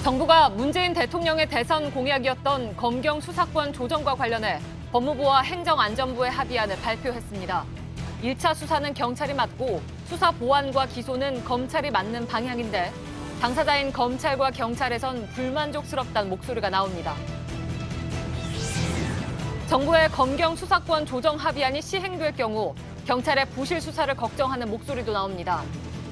정부가 문재인 대통령의 대선 공약이었던 검경 수사권 조정과 관련해 법무부와 행정안전부의 합의안을 발표했습니다. 1차 수사는 경찰이 맡고 수사 보완과 기소는 검찰이 맡는 방향인데 당사자인 검찰과 경찰에선 불만족스럽다는 목소리가 나옵니다. 정부의 검경 수사권 조정 합의안이 시행될 경우 경찰의 부실 수사를 걱정하는 목소리도 나옵니다.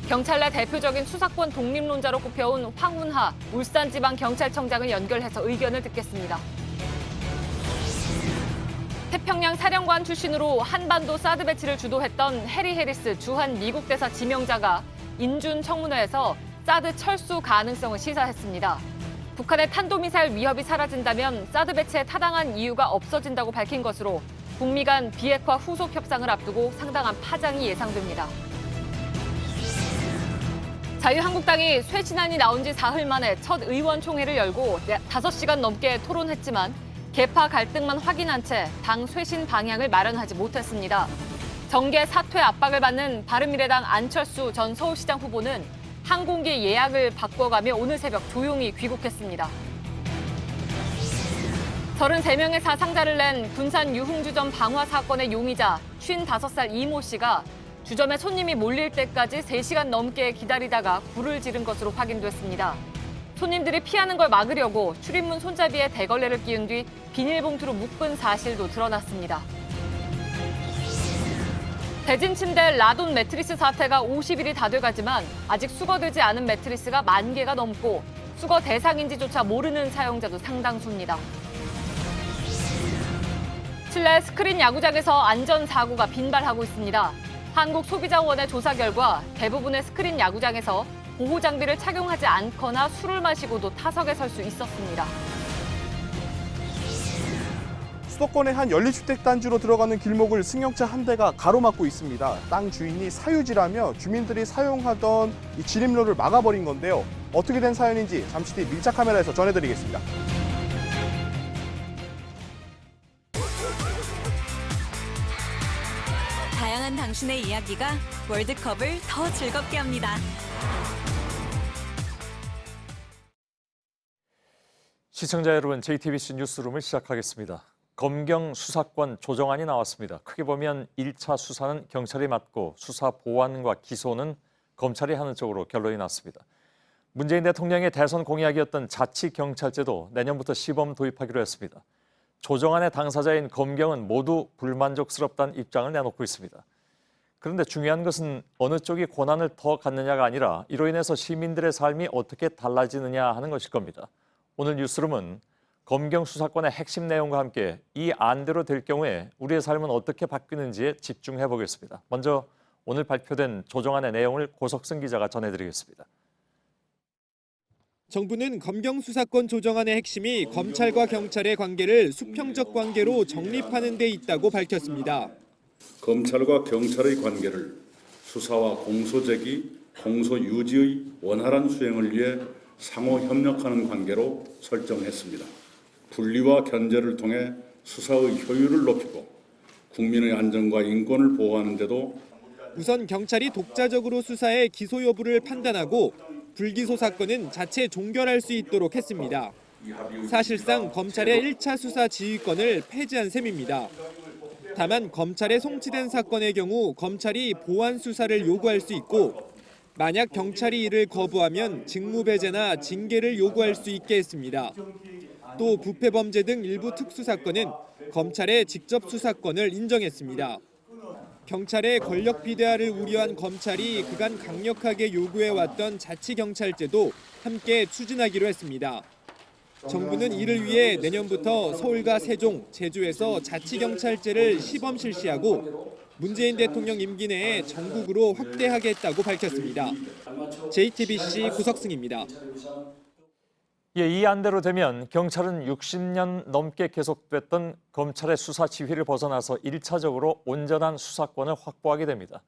경찰 내 대표적인 수사권 독립론자로 꼽혀온 황운하 울산지방경찰청장을 연결해서 의견을 듣겠습니다. 태평양 사령관 출신으로 한반도 사드 배치를 주도했던 해리 해리스 주한 미국 대사 지명자가 인준 청문회에서 사드 철수 가능성을 시사했습니다. 북한의 탄도미사일 위협이 사라진다면 사드 배치에 타당한 이유가 없어진다고 밝힌 것으로 북미 간 비핵화 후속 협상을 앞두고 상당한 파장이 예상됩니다. 자유한국당이 쇄신안이 나온 지 사흘 만에 첫 의원총회를 열고 5시간 넘게 토론했지만 계파 갈등만 확인한 채 당 쇄신 방향을 마련하지 못했습니다. 정계 사퇴 압박을 받는 바른미래당 안철수 전 서울시장 후보는 항공기 예약을 바꿔가며 오늘 새벽 조용히 귀국했습니다. 33명의 사상자를 낸 군산 유흥주점 방화 사건의 용의자 55살 이모 씨가 주점에 손님이 몰릴 때까지 3시간 넘게 기다리다가 불을 지른 것으로 확인됐습니다. 손님들이 피하는 걸 막으려고 출입문 손잡이에 대걸레를 끼운 뒤 비닐봉투로 묶은 사실도 드러났습니다. 대진 침대 라돈 매트리스 사태가 50일이 다 돼가지만 아직 수거되지 않은 매트리스가 10,000개가 넘고 수거 대상인지조차 모르는 사용자도 상당수입니다. 실내 스크린 야구장에서 안전사고가 빈발하고 있습니다. 한국소비자원의 조사 결과 대부분의 스크린 야구장에서 보호장비를 착용하지 않거나 술을 마시고도 타석에 설 수 있었습니다. 수도권의 한 연립주택단지로 들어가는 길목을 승용차 한 대가 가로막고 있습니다. 땅 주인이 사유지라며 주민들이 사용하던 이 진입로를 막아버린 건데요. 어떻게 된 사연인지 잠시 뒤 밀착 카메라에서 전해드리겠습니다. 다양한 당신의 이야기가 월드컵을 더 즐겁게 합니다. 시청자 여러분, JTBC 뉴스룸을 시작하겠습니다. 검경 수사권 조정안이 나왔습니다. 크게 보면 1차 수사는 경찰이 맡고 수사 보완과 기소는 검찰이 하는 쪽으로 결론이 났습니다. 문재인 대통령의 대선 공약이었던 자치경찰제도 내년부터 시범 도입하기로 했습니다. 조정안의 당사자인 검경은 모두 불만족스럽다는 입장을 내놓고 있습니다. 그런데 중요한 것은 어느 쪽이 권한을 더 갖느냐가 아니라 이로 인해서 시민들의 삶이 어떻게 달라지느냐 하는 것일 겁니다. 오늘 뉴스룸은 검경 수사권의 핵심 내용과 함께 이 안대로 될 경우에 우리의 삶은 어떻게 바뀌는지에 집중해 보겠습니다. 먼저 오늘 발표된 조정안의 내용을 고석승 기자가 전해드리겠습니다. 정부는 검경 수사권 조정안의 핵심이 검찰과 경찰의 관계를 수평적 관계로 정립하는 데 있다고 밝혔습니다. 검찰과 경찰의 관계를 수사와 공소제기, 공소유지의 원활한 수행을 위해 상호 협력하는 관계로 설정했습니다. 분리와 견제를 통해 수사의 효율을 높이고 국민의 안전과 인권을 보호하는 데도 우선 경찰이 독자적으로 수사해 기소 여부를 판단하고 불기소 사건은 자체 종결할 수 있도록 했습니다. 사실상 검찰의 1차 수사 지휘권을 폐지한 셈입니다. 다만 검찰에 송치된 사건의 경우 검찰이 보완 수사를 요구할 수 있고 만약 경찰이 이를 거부하면 직무배제나 징계를 요구할 수 있게 했습니다. 또 부패범죄 등 일부 특수사건은 검찰의 직접 수사권을 인정했습니다. 경찰의 권력 비대화를 우려한 검찰이 그간 강력하게 요구해왔던 자치경찰제도 함께 추진하기로 했습니다. 정부는 이를 위해 내년부터 서울과 세종, 제주에서 자치경찰제를 시범 실시하고 문재인 대통령 임기 내에 전국으로 확대하겠다고 밝혔습니다. JTBC 고석승입니다. 이 안대로 되면 경찰은 60년 넘게 계속됐던 검찰의 수사 지휘를 벗어나서 1차적으로 온전한 수사권을 확보하게 됩니다.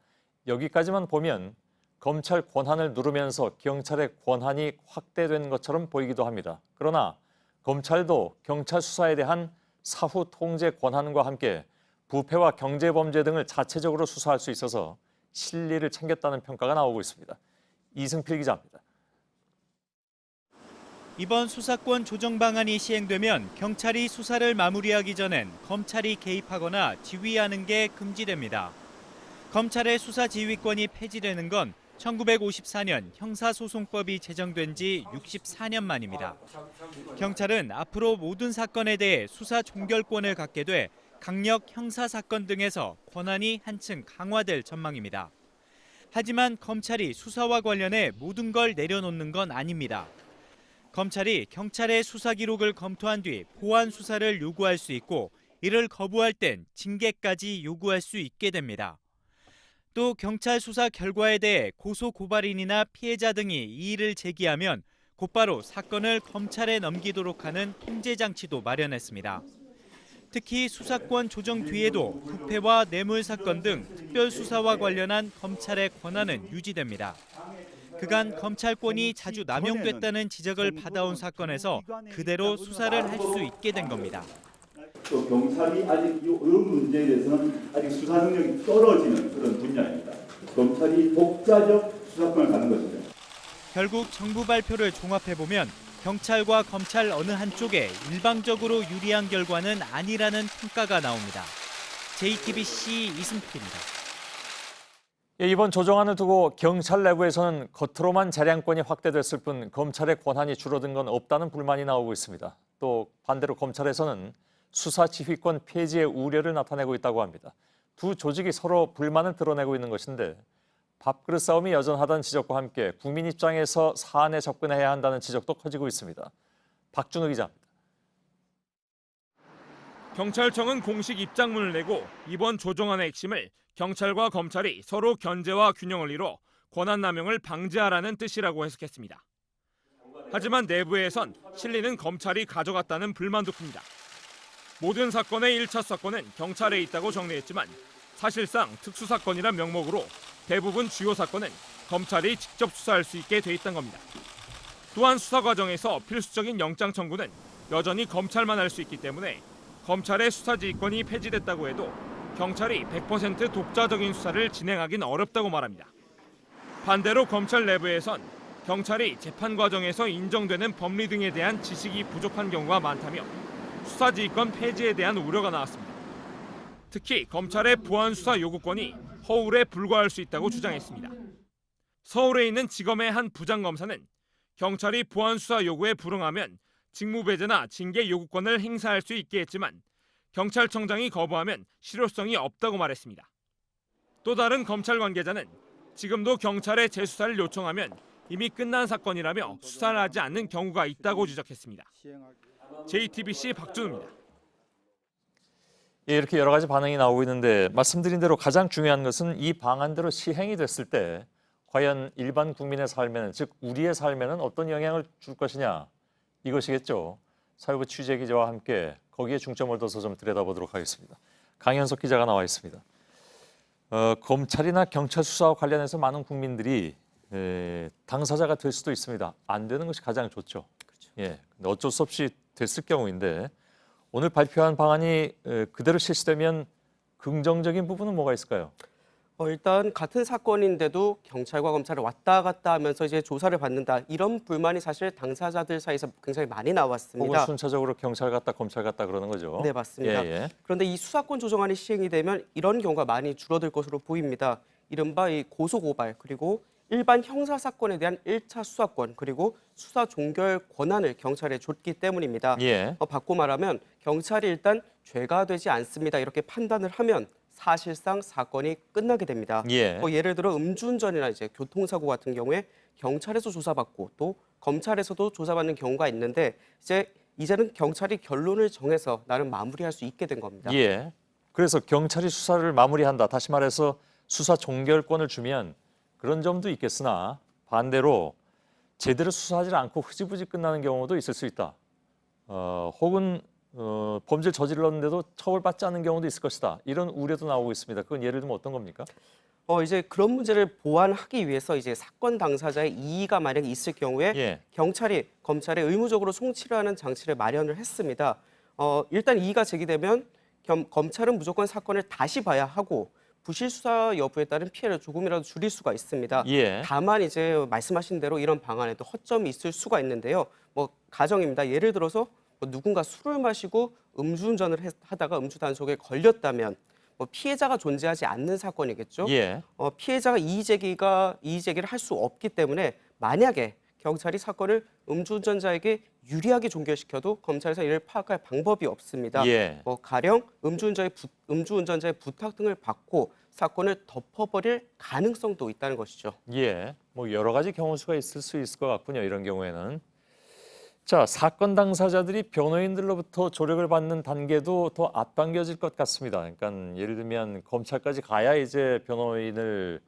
여기까지만 보면 검찰 권한을 누르면서 경찰의 권한이 확대된 것처럼 보이기도 합니다. 그러나 검찰도 경찰 수사에 대한 사후 통제 권한과 함께 부패와 경제범죄 등을 자체적으로 수사할 수 있어서 실리를 챙겼다는 평가가 나오고 있습니다. 이승필 기자입니다. 이번 수사권 조정 방안이 시행되면 경찰이 수사를 마무리하기 전엔 검찰이 개입하거나 지휘하는 게 금지됩니다. 검찰의 수사 지휘권이 폐지되는 건 1954년 형사소송법이 제정된 지 64년 만입니다. 경찰은 앞으로 모든 사건에 대해 수사 종결권을 갖게 돼 강력 형사사건 등에서 권한이 한층 강화될 전망입니다. 하지만 검찰이 수사와 관련해 모든 걸 내려놓는 건 아닙니다. 검찰이 경찰의 수사 기록을 검토한 뒤 보완 수사를 요구할 수 있고 이를 거부할 땐 징계까지 요구할 수 있게 됩니다. 또 경찰 수사 결과에 대해 고소 고발인이나 피해자 등이 이의를 제기하면 곧바로 사건을 검찰에 넘기도록 하는 통제 장치도 마련했습니다. 특히 수사권 조정 뒤에도 부패와 뇌물 사건 등 특별 수사와 관련한 검찰의 권한은 유지됩니다. 그간 검찰권이 자주 남용됐다는 지적을 받아온 사건에서 그대로 수사를 할 수 있게 된 겁니다. 또 경찰이 아직 이 문제에 대해서는 아직 수사 능력이 떨어지는 그런 분야입니다. 검찰이 독자적 수사권을 갖는 것이죠. 결국 정부 발표를 종합해보면 경찰과 검찰 어느 한쪽에 일방적으로 유리한 결과는 아니라는 평가가 나옵니다. JTBC 이승필입니다. 이번 조정안을 두고 경찰 내부에서는 겉으로만 재량권이 확대됐을 뿐 검찰의 권한이 줄어든 건 없다는 불만이 나오고 있습니다. 또 반대로 검찰에서는 수사 지휘권 폐지의 우려를 나타내고 있다고 합니다. 두 조직이 서로 불만을 드러내고 있는 것인데 밥그릇 싸움이 여전하다는 지적과 함께 국민 입장에서 사안에 접근해야 한다는 지적도 커지고 있습니다. 박준우 기자입니다. 경찰청은 공식 입장문을 내고 이번 조정안의 핵심을 경찰과 검찰이 서로 견제와 균형을 이뤄 권한 남용을 방지하라는 뜻이라고 해석했습니다. 하지만 내부에선 실리는 검찰이 가져갔다는 불만도 큽니다. 모든 사건의 1차 수사권은 경찰에 있다고 정리했지만 사실상 특수사건이란 명목으로 대부분 주요 사건은 검찰이 직접 수사할 수 있게 돼 있다는 겁니다. 또한 수사 과정에서 필수적인 영장 청구는 여전히 검찰만 할 수 있기 때문에 검찰의 수사 지휘권이 폐지됐다고 해도 경찰이 100% 독자적인 수사를 진행하긴 어렵다고 말합니다. 반대로 검찰 내부에선 경찰이 재판 과정에서 인정되는 법리 등에 대한 지식이 부족한 경우가 많다며 수사지휘권 폐지에 대한 우려가 나왔습니다. 특히 검찰의 보안 수사 요구권이 허울에 불과할 수 있다고 주장했습니다. 서울에 있는 지검의 한 부장검사는 경찰이 보안 수사 요구에 불응하면 직무배제나 징계 요구권을 행사할 수 있게 했지만 경찰청장이 거부하면 실효성이 없다고 말했습니다. 또 다른 검찰 관계자는 지금도 경찰에 재수사를 요청하면 이미 끝난 사건이라며 수사를 하지 않는 경우가 있다고 지적했습니다. JTBC 박준우입니다. 이렇게 여러 가지 반응이 나오고 있는데 말씀드린 대로 가장 중요한 것은 이 방안대로 시행이 됐을 때 과연 일반 국민의 삶에는, 즉 우리의 삶에는 어떤 영향을 줄 것이냐, 이것이겠죠. 사회부 취재 기자와 함께 거기에 중점을 둬서 좀 들여다보도록 하겠습니다. 강현석 기자가 나와 있습니다. 검찰이나 경찰 수사와 관련해서 많은 국민들이 당사자가 될 수도 있습니다. 안 되는 것이 가장 좋죠. 그렇죠. 예, 근데 어쩔 수 없이 됐을 경우인데 오늘 발표한 방안이 그대로 실시되면 긍정적인 부분은 뭐가 있을까요? 일단 같은 사건인데도 경찰과 검찰을 왔다 갔다 하면서 이제 조사를 받는다, 이런 불만이 사실 당사자들 사이에서 굉장히 많이 나왔습니다. 혹은 순차적으로 경찰 갔다 검찰 갔다 그러는 거죠. 네, 맞습니다. 예. 그런데 이 수사권 조정안이 시행이 되면 이런 경우가 많이 줄어들 것으로 보입니다. 이른바 이 고소고발 그리고 일반 형사 사건에 대한 1차 수사권 그리고 수사 종결 권한을 경찰에 줬기 때문입니다. 예. 바꿔 말하면 경찰이 일단 죄가 되지 않습니다 이렇게 판단을 하면 사실상 사건이 끝나게 됩니다. 예. 예를 들어 음주운전이나 이제 교통사고 같은 경우에 경찰에서 조사받고 또 검찰에서도 조사받는 경우가 있는데 이제는 경찰이 결론을 정해서 나름 마무리할 수 있게 된 겁니다. 예. 그래서 경찰이 수사를 마무리한다. 다시 말해서 수사 종결권을 주면 그런 점도 있겠으나 반대로 제대로 수사하지 않고 흐지부지 끝나는 경우도 있을 수 있다. 혹은 범죄를 저질렀는데도 처벌받지 않는 경우도 있을 것이다. 이런 우려도 나오고 있습니다. 그건 예를 들면 어떤 겁니까? 이제 그런 문제를 보완하기 위해서 이제 사건 당사자의 이의가 만약에 있을 경우에 예. 경찰이 검찰에 의무적으로 송치를 하는 장치를 마련을 했습니다. 일단 이의가 제기되면 검찰은 무조건 사건을 다시 봐야 하고 부실 수사 여부에 따른 피해를 조금이라도 줄일 수가 있습니다. 예. 다만 이제 말씀하신 대로 이런 방안에도 허점이 있을 수가 있는데요. 뭐 가정입니다. 예를 들어서 뭐 누군가 술을 마시고 음주운전을 하다가 음주 단속에 걸렸다면 뭐 피해자가 존재하지 않는 사건이겠죠. 예. 피해자가 이의 제기를 할 수 없기 때문에 만약에 경찰이 사건을 음주운전자에게 유리하게 종결시켜도 검찰에서 이를 파악할 방법이 없습니다. 예. 뭐 가령 음주운전자의 부탁 등을 받고 사건을 덮어버릴 가능성도 있다는 것이죠. 예. 뭐 여러 가지 경우 수가 있을 수 있을 것 같군요. 이런 경우에는. 자, 사건 당사자들이 변호인들로부터 조력을 받는 단계도 더 앞당겨질 것 같습니다. 그러니까 예를 들면 검찰까지 가야 이제 변호인을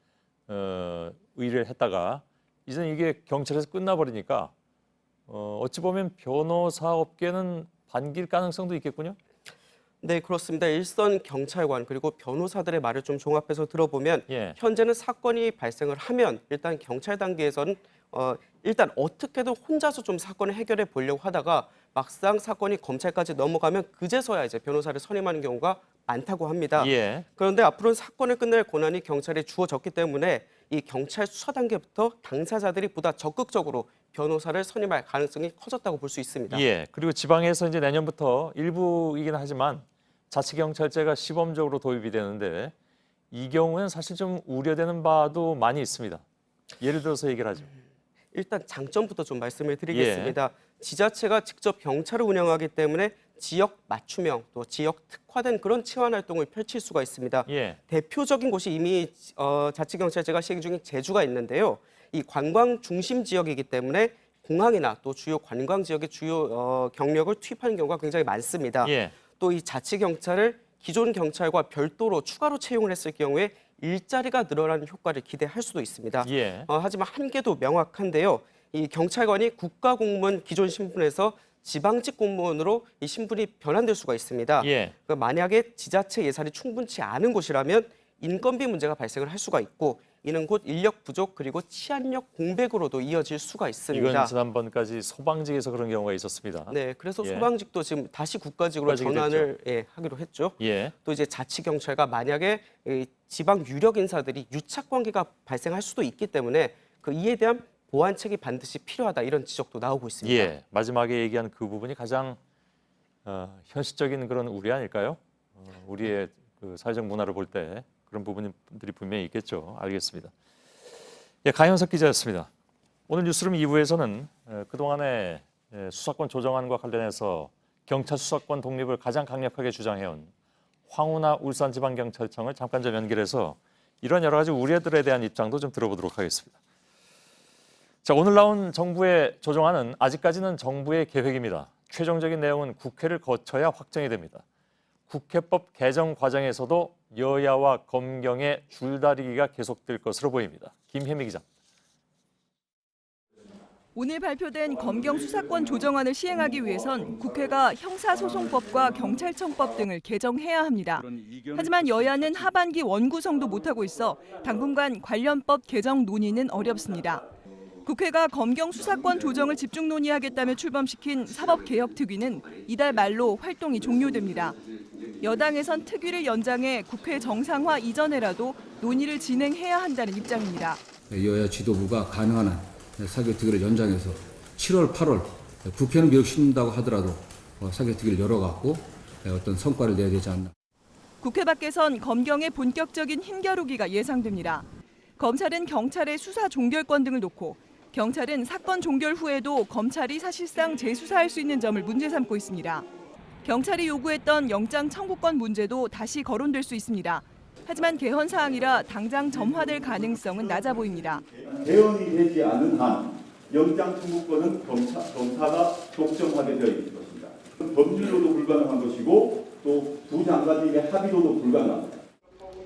의뢰를 했다가 이제는 이게 경찰에서 끝나버리니까 어찌 보면 변호사 업계는 반길 가능성도 있겠군요. 네, 그렇습니다. 일선 경찰관 그리고 변호사들의 말을 좀 종합해서 들어보면 예. 현재는 사건이 발생을 하면 일단 경찰 단계에서는 일단 어떻게든 혼자서 좀 사건을 해결해 보려고 하다가 막상 사건이 검찰까지 넘어가면 그제서야 이제 변호사를 선임하는 경우가 많다고 합니다. 예. 그런데 앞으로는 사건을 끝낼 권한이 경찰에 주어졌기 때문에 이 경찰 수사 단계부터 당사자들이 보다 적극적으로 변호사를 선임할 가능성이 커졌다고 볼 수 있습니다. 예. 그리고 지방에서 이제 내년부터 일부이긴 하지만 자치경찰제가 시범적으로 도입이 되는데 이 경우는 사실 좀 우려되는 바도 많이 있습니다. 예를 들어서 얘기를 하죠. 일단 장점부터 좀 말씀을 드리겠습니다. 지자체가 직접 경찰을 운영하기 때문에 지역 맞춤형 또 지역 특화된 그런 치안 활동을 펼칠 수가 있습니다. 예. 대표적인 곳이 이미 자치경찰제가 시행 중인 제주가 있는데요. 이 관광 중심 지역이기 때문에 공항이나 또 주요 관광 지역의 주요 경력을 투입하는 경우가 굉장히 많습니다. 예. 또 이 자치경찰을 기존 경찰과 별도로 추가로 채용을 했을 경우에 일자리가 늘어나는 효과를 기대할 수도 있습니다. 예. 하지만 한계도 명확한데요. 이 경찰관이 국가공무원 기존 신분에서 지방직 공무원으로 이 신분이 변환될 수가 있습니다. 예. 그러니까 만약에 지자체 예산이 충분치 않은 곳이라면 인건비 문제가 발생을 할 수가 있고 이는 곧 인력 부족 그리고 치안력 공백으로도 이어질 수가 있습니다. 이건 지난번까지 소방직에서 그런 경우가 있었습니다. 네, 그래서 예. 소방직도 지금 다시 국가직으로 국가직이 전환을 하기로 했죠. 예. 또 이제 자치경찰과 만약에 이 지방 유력 인사들이 유착 관계가 발생할 수도 있기 때문에 그 이에 대한 보완책이 반드시 필요하다 이런 지적도 나오고 있습니다. 예. 마지막에 얘기한 그 부분이 가장 현실적인 그런 우려 아닐까요? 우리의 그 사회적 문화를 볼 때 그런 부분들이 분명히 있겠죠. 알겠습니다. 예, 강현석 기자였습니다. 오늘 뉴스룸 2부에서는 그동안의 수사권 조정안과 관련해서 경찰 수사권 독립을 가장 강력하게 주장해온 황운하 울산지방경찰청을 잠깐 좀 연결해서 이런 여러 가지 우려들에 대한 입장도 좀 들어보도록 하겠습니다. 자, 오늘 나온 정부의 조정안은 아직까지는 정부의 계획입니다. 최종적인 내용은 국회를 거쳐야 확정이 됩니다. 국회법 개정 과정에서도 여야와 검경의 줄다리기가 계속될 것으로 보입니다. 김혜미 기자. 오늘 발표된 검경 수사권 조정안을 시행하기 위해선 국회가 형사소송법과 경찰청법 등을 개정해야 합니다. 하지만 여야는 하반기 원구성도 못하고 있어 당분간 관련 법 개정 논의는 어렵습니다. 국회가 검경 수사권 조정을 집중 논의하겠다며 출범시킨 사법개혁특위는 이달 말로 활동이 종료됩니다. 여당에선 특위를 연장해 국회 정상화 이전에라도 논의를 진행해야 한다는 입장입니다. 여야 지도부가 가능한 한 사개특위를 연장해서 7월, 8월 국회는 비록 쉽는다고 하더라도 사개특위를 열어갖고 어떤 성과를 내야 되지 않나. 국회 밖에선 검경의 본격적인 힘겨루기가 예상됩니다. 검찰은 경찰의 수사 종결권 등을 놓고 경찰은 사건 종결 후에도 검찰이 사실상 재수사할 수 있는 점을 문제 삼고 있습니다. 경찰이 요구했던 영장 청구권 문제도 다시 거론될 수 있습니다. 하지만 개헌 사항이라 당장 점화될 가능성은 낮아 보입니다. 개헌이 되지 않은 한 영장 청구권은 검사가 독점하게 되어 있는 것입니다. 법률로도 불가능한 것이고 또 두 장관에게 합의로도 불가능합니다.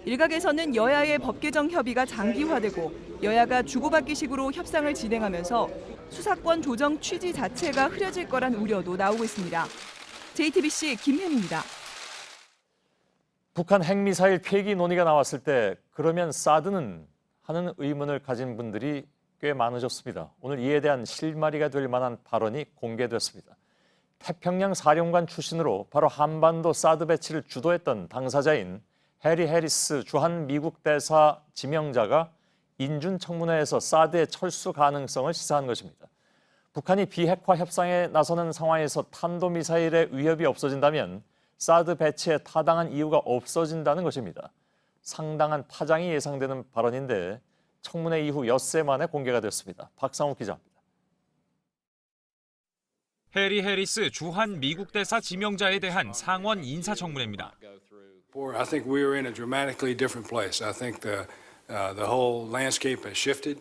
일각에서는 여야의 법 개정 협의가 장기화되고 여야가 주고받기식으로 협상을 진행하면서 수사권 조정 취지 자체가 흐려질 거란 우려도 나오고 있습니다. JTBC 김혜미입니다. 북한 핵미사일 폐기 논의가 나왔을 때 그러면 사드는 하는 의문을 가진 분들이 꽤 많으셨습니다. 오늘 이에 대한 실마리가 될 만한 발언이 공개됐습니다. 태평양 사령관 출신으로 바로 한반도 사드 배치를 주도했던 당사자인 해리 해리스 주한 미국 대사 지명자가 인준 청문회에서 사드의 철수 가능성을 시사한 것입니다. 북한이 비핵화 협상에 나서는 상황에서 탄도미사일의 위협이 없어진다면 사드 배치에 타당한 이유가 없어진다는 것입니다. 상당한 파장이 예상되는 발언인데 청문회 이후 엿새 만에 공개가 됐습니다. 박상욱 기자입니다. 해리 해리스 주한 미국 대사 지명자에 대한 상원 인사청문회입니다. I think we are in a dramatically different place. I think the whole landscape has shifted.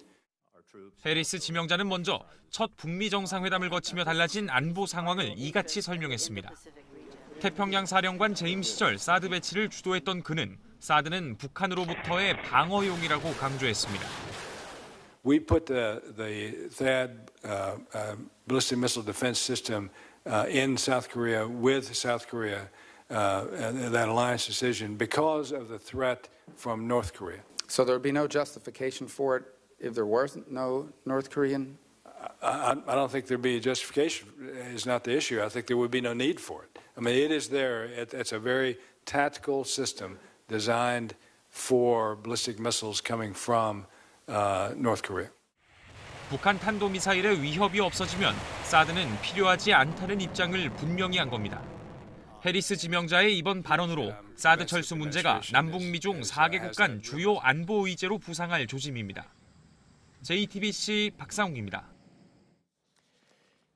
해리스 지명자는 먼저 첫 북미 정상회담을 거치며 달라진 안보 상황을 이같이 설명했습니다. 태평양 사령관 재임 시절 사드 배치를 주도했던 그는 사드는 북한으로부터의 방어용이라고 강조했습니다. We put the THAAD ballistic missile defense system in South Korea with South Korea, that alliance decision, because of the threat from North Korea. So there would be no justification for it if there wasn't no North Korean? I don't think there'd be a justification. Is not the issue. I think there would be no need for it. I mean, it is there. It's a very tactical system designed for ballistic missiles coming from North Korea. 북한 탄도미사일의 위협이 없어지면 사드는 필요하지 않다는 입장을 분명히 한 겁니다. 해리스 지명자의 이번 발언으로 사드 철수 문제가 남북미 중 4개국 간 주요 안보 의제로 부상할 조짐입니다. JTBC 박상욱입니다.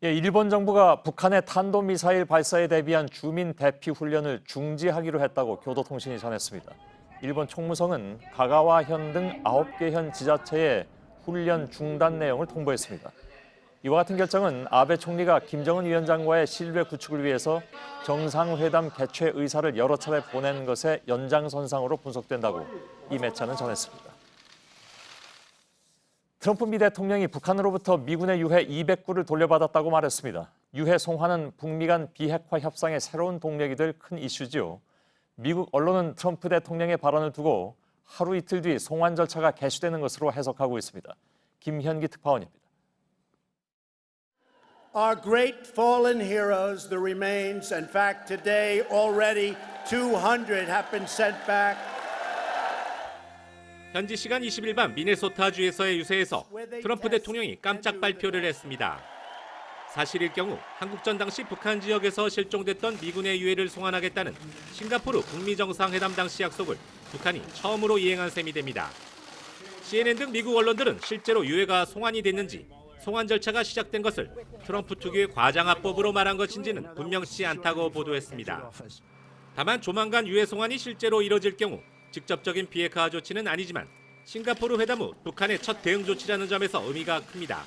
일본 정부가 북한의 탄도미사일 발사에 대비한 주민 대피 훈련을 중지하기로 했다고 교도통신이 전했습니다. 일본 총무성은 가가와현 등 9개 현 지자체에 훈련 중단 내용을 통보했습니다. 이와 같은 결정은 아베 총리가 김정은 위원장과의 신뢰 구축을 위해서 정상회담 개최 의사를 여러 차례 보낸 것의 연장선상으로 분석된다고 이 매체는 전했습니다. 트럼프 미 대통령이 북한으로부터 미군의 유해 200구를 돌려받았다고 말했습니다. 유해 송환은 북미 간 비핵화 협상의 새로운 동력이 될 큰 이슈지요. 미국 언론은 트럼프 대통령의 발언을 두고 하루 이틀 뒤 송환 절차가 개시되는 것으로 해석하고 있습니다. 김현기 특파원입니다. Our great fallen heroes, the remains, in fact today already 200 have been sent back. 현지 시간 20일 밤 미네소타주에서의 유세에서 트럼프 대통령이 깜짝 발표를 했습니다. 사실일 경우 한국전 당시 북한 지역에서 실종됐던 미군의 유해를 송환하겠다는 싱가포르 북미 정상회담 당시 약속을 북한이 처음으로 이행한 셈이 됩니다. CNN 등 미국 언론들은 실제로 유해가 송환이 됐는지 송환 절차가 시작된 것을 트럼프 특유의 과장화법으로 말한 것인지는 분명치 않다고 보도했습니다. 다만 조만간 유해 송환이 실제로 이뤄질 경우 직접적인 비핵화 조치는 아니지만 싱가포르 회담 후 북한의 첫 대응 조치라는 점에서 의미가 큽니다.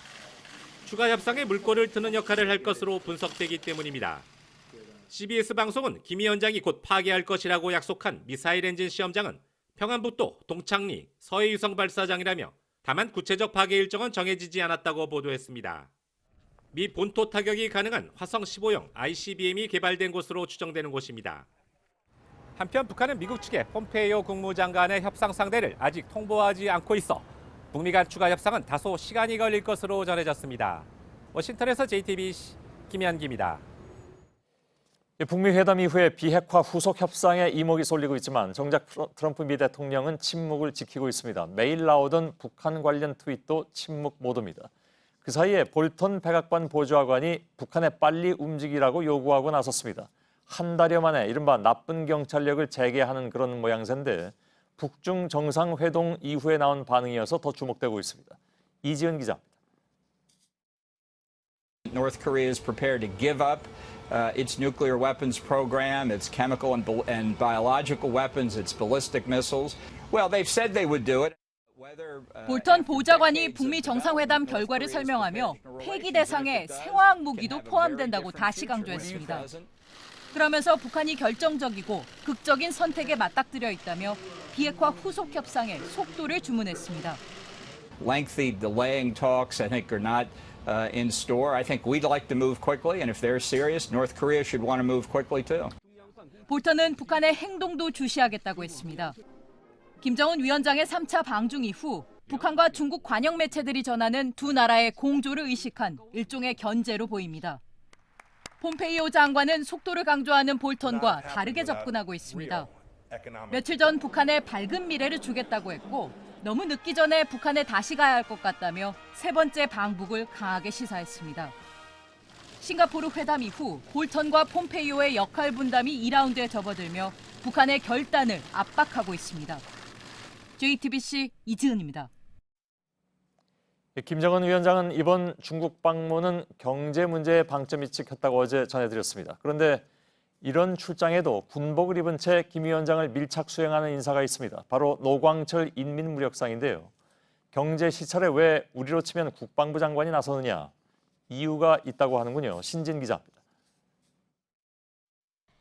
추가 협상에 물꼬를 트는 역할을 할 것으로 분석되기 때문입니다. CBS 방송은 김 위원장이 곧 파괴할 것이라고 약속한 미사일 엔진 시험장은 평안북도 동창리 서해유성 발사장이라며 다만 구체적 파괴 일정은 정해지지 않았다고 보도했습니다. 미 본토 타격이 가능한 화성 15형 ICBM이 개발된 곳으로 추정되는 곳입니다. 한편 북한은 미국 측에 폼페이오 국무장관의 협상 상대를 아직 통보하지 않고 있어 북미 간 추가 협상은 다소 시간이 걸릴 것으로 전해졌습니다. 워싱턴에서 JTBC 김현기입니다. 북미 회담 이후에 비핵화 후속 협상에 이목이 쏠리고 있지만 정작 트럼프 미 대통령은 침묵을 지키고 있습니다. 매일 나오던 북한 관련 트윗도 침묵 모드입니다. 그 사이에 볼턴 백악관 보좌관이 북한에 빨리 움직이라고 요구하고 나섰습니다. 한 달여 만에 이른바 나쁜 경찰력을 재개하는 그런 모양새인데 북중 정상회동 이후에 나온 반응이어서 더 주목되고 있습니다. 이지은 기자입니다. North Korea is prepared to give up its nuclear weapons program, its chemical and biological weapons, its ballistic missiles. Well, they've said they would do it. 볼턴 보좌관이 북미 정상회담 결과를 설명하며 폐기 대상에 생화학 무기도 포함된다고 다시 강조했습니다. 그러면서 북한이 결정적이고 극적인 선택에 맞닥뜨려 있다며 비핵화 후속 협상의 속도를 주문했습니다. Lengthy delaying talks, I think, are not in store. I think we'd like to move quickly, and if they're serious, North Korea should want to move quickly too. 볼턴은 북한의 행동도 주시하겠다고 했습니다. 김정은 위원장의 3차 방중 이후 북한과 중국 관영 매체들이 전하는 두 나라의 공조를 의식한 일종의 견제로 보입니다. 폼페이오 장관은 속도를 강조하는 볼턴과 다르게 접근하고 있습니다. 며칠 전 북한에 밝은 미래를 주겠다고 했고 너무 늦기 전에 북한에 다시 가야 할 것 같다며 세 번째 방북을 강하게 시사했습니다. 싱가포르 회담 이후 볼턴과 폼페이오의 역할 분담이 2라운드에 접어들며 북한의 결단을 압박하고 있습니다. JTBC 이지은입니다. 김정은 위원장은 이번 중국 방문은 경제 문제에 방점이 찍혔다고 어제 전해드렸습니다. 그런데 이런 출장에도 군복을 입은 채 김 위원장을 밀착 수행하는 인사가 있습니다. 바로 노광철 인민무력상인데요. 경제 시찰에 왜 우리로 치면 국방부 장관이 나서느냐? 이유가 있다고 하는군요. 신진 기자입니다.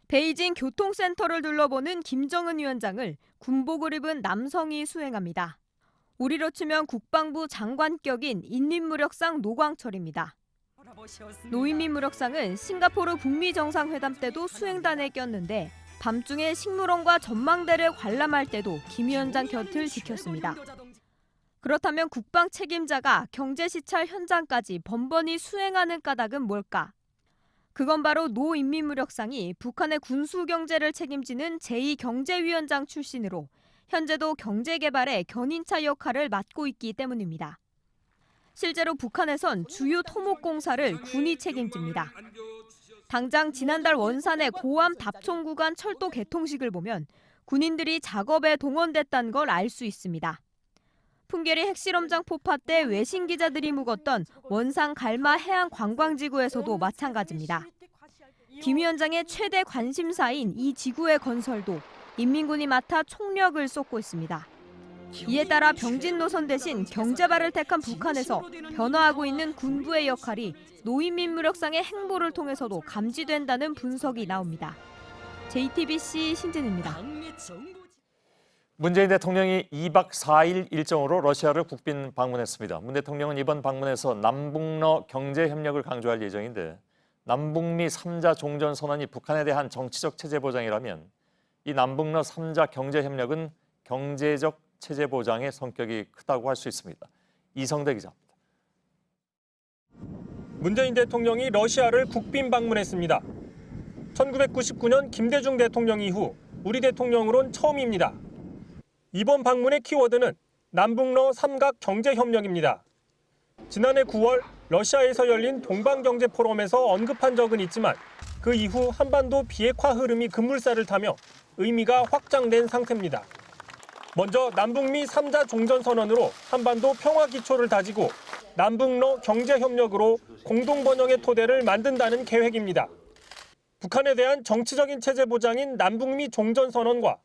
베이징 교통센터를 둘러보는 김정은 위원장을 군복을 입은 남성이 수행합니다. 우리로 치면 국방부 장관격인 인민무력상 노광철입니다. 노인민무력상은 싱가포르 북미 정상회담 때도 수행단에 꼈는데 밤중에 식물원과 전망대를 관람할 때도 김 위원장 곁을 지켰습니다. 그렇다면 국방 책임자가 경제 시찰 현장까지 번번이 수행하는 까닭은 뭘까? 그건 바로 노 인민무력상이 북한의 군수 경제를 책임지는 제2경제위원장 출신으로 현재도 경제개발의 견인차 역할을 맡고 있기 때문입니다. 실제로 북한에선 주요 토목공사를 군이 책임집니다. 당장 지난달 원산의 고암 답촌 구간 철도 개통식을 보면 군인들이 작업에 동원됐다는 걸 알 수 있습니다. 풍계리 핵실험장 폭파 때 외신 기자들이 묵었던 원산 갈마 해안 관광지구에서도 마찬가지입니다. 김 위원장의 최대 관심사인 이 지구의 건설도 인민군이 맡아 총력을 쏟고 있습니다. 이에 따라 병진 노선 대신 경제발을 택한 북한에서 변화하고 있는 군부의 역할이 노인민무력상의 행보를 통해서도 감지된다는 분석이 나옵니다. JTBC 신진입니다. 문재인 대통령이 2박 4일 일정으로 러시아를 국빈 방문했습니다. 문 대통령은 이번 방문에서 남북러 경제협력을 강조할 예정인데 남북미 3자 종전선언이 북한에 대한 정치적 체제 보장이라면 이 남북러 3자 경제협력은 경제적 체제 보장의 성격이 크다고 할 수 있습니다. 이성대 기자입니다. 문재인 대통령이 러시아를 국빈 방문했습니다. 1999년 김대중 대통령 이후 우리 대통령으론 처음입니다. 이번 방문의 키워드는 남북러 삼각 경제협력입니다. 지난해 9월 러시아에서 열린 동방경제 포럼에서 언급한 적은 있지만 그 이후 한반도 비핵화 흐름이 급물살을 타며 의미가 확장된 상태입니다. 먼저 남북미 3자 종전선언으로 한반도 평화 기초를 다지고 남북러 경제협력으로 공동번영의 토대를 만든다는 계획입니다. 북한에 대한 정치적인 체제 보장인 남북미 종전선언과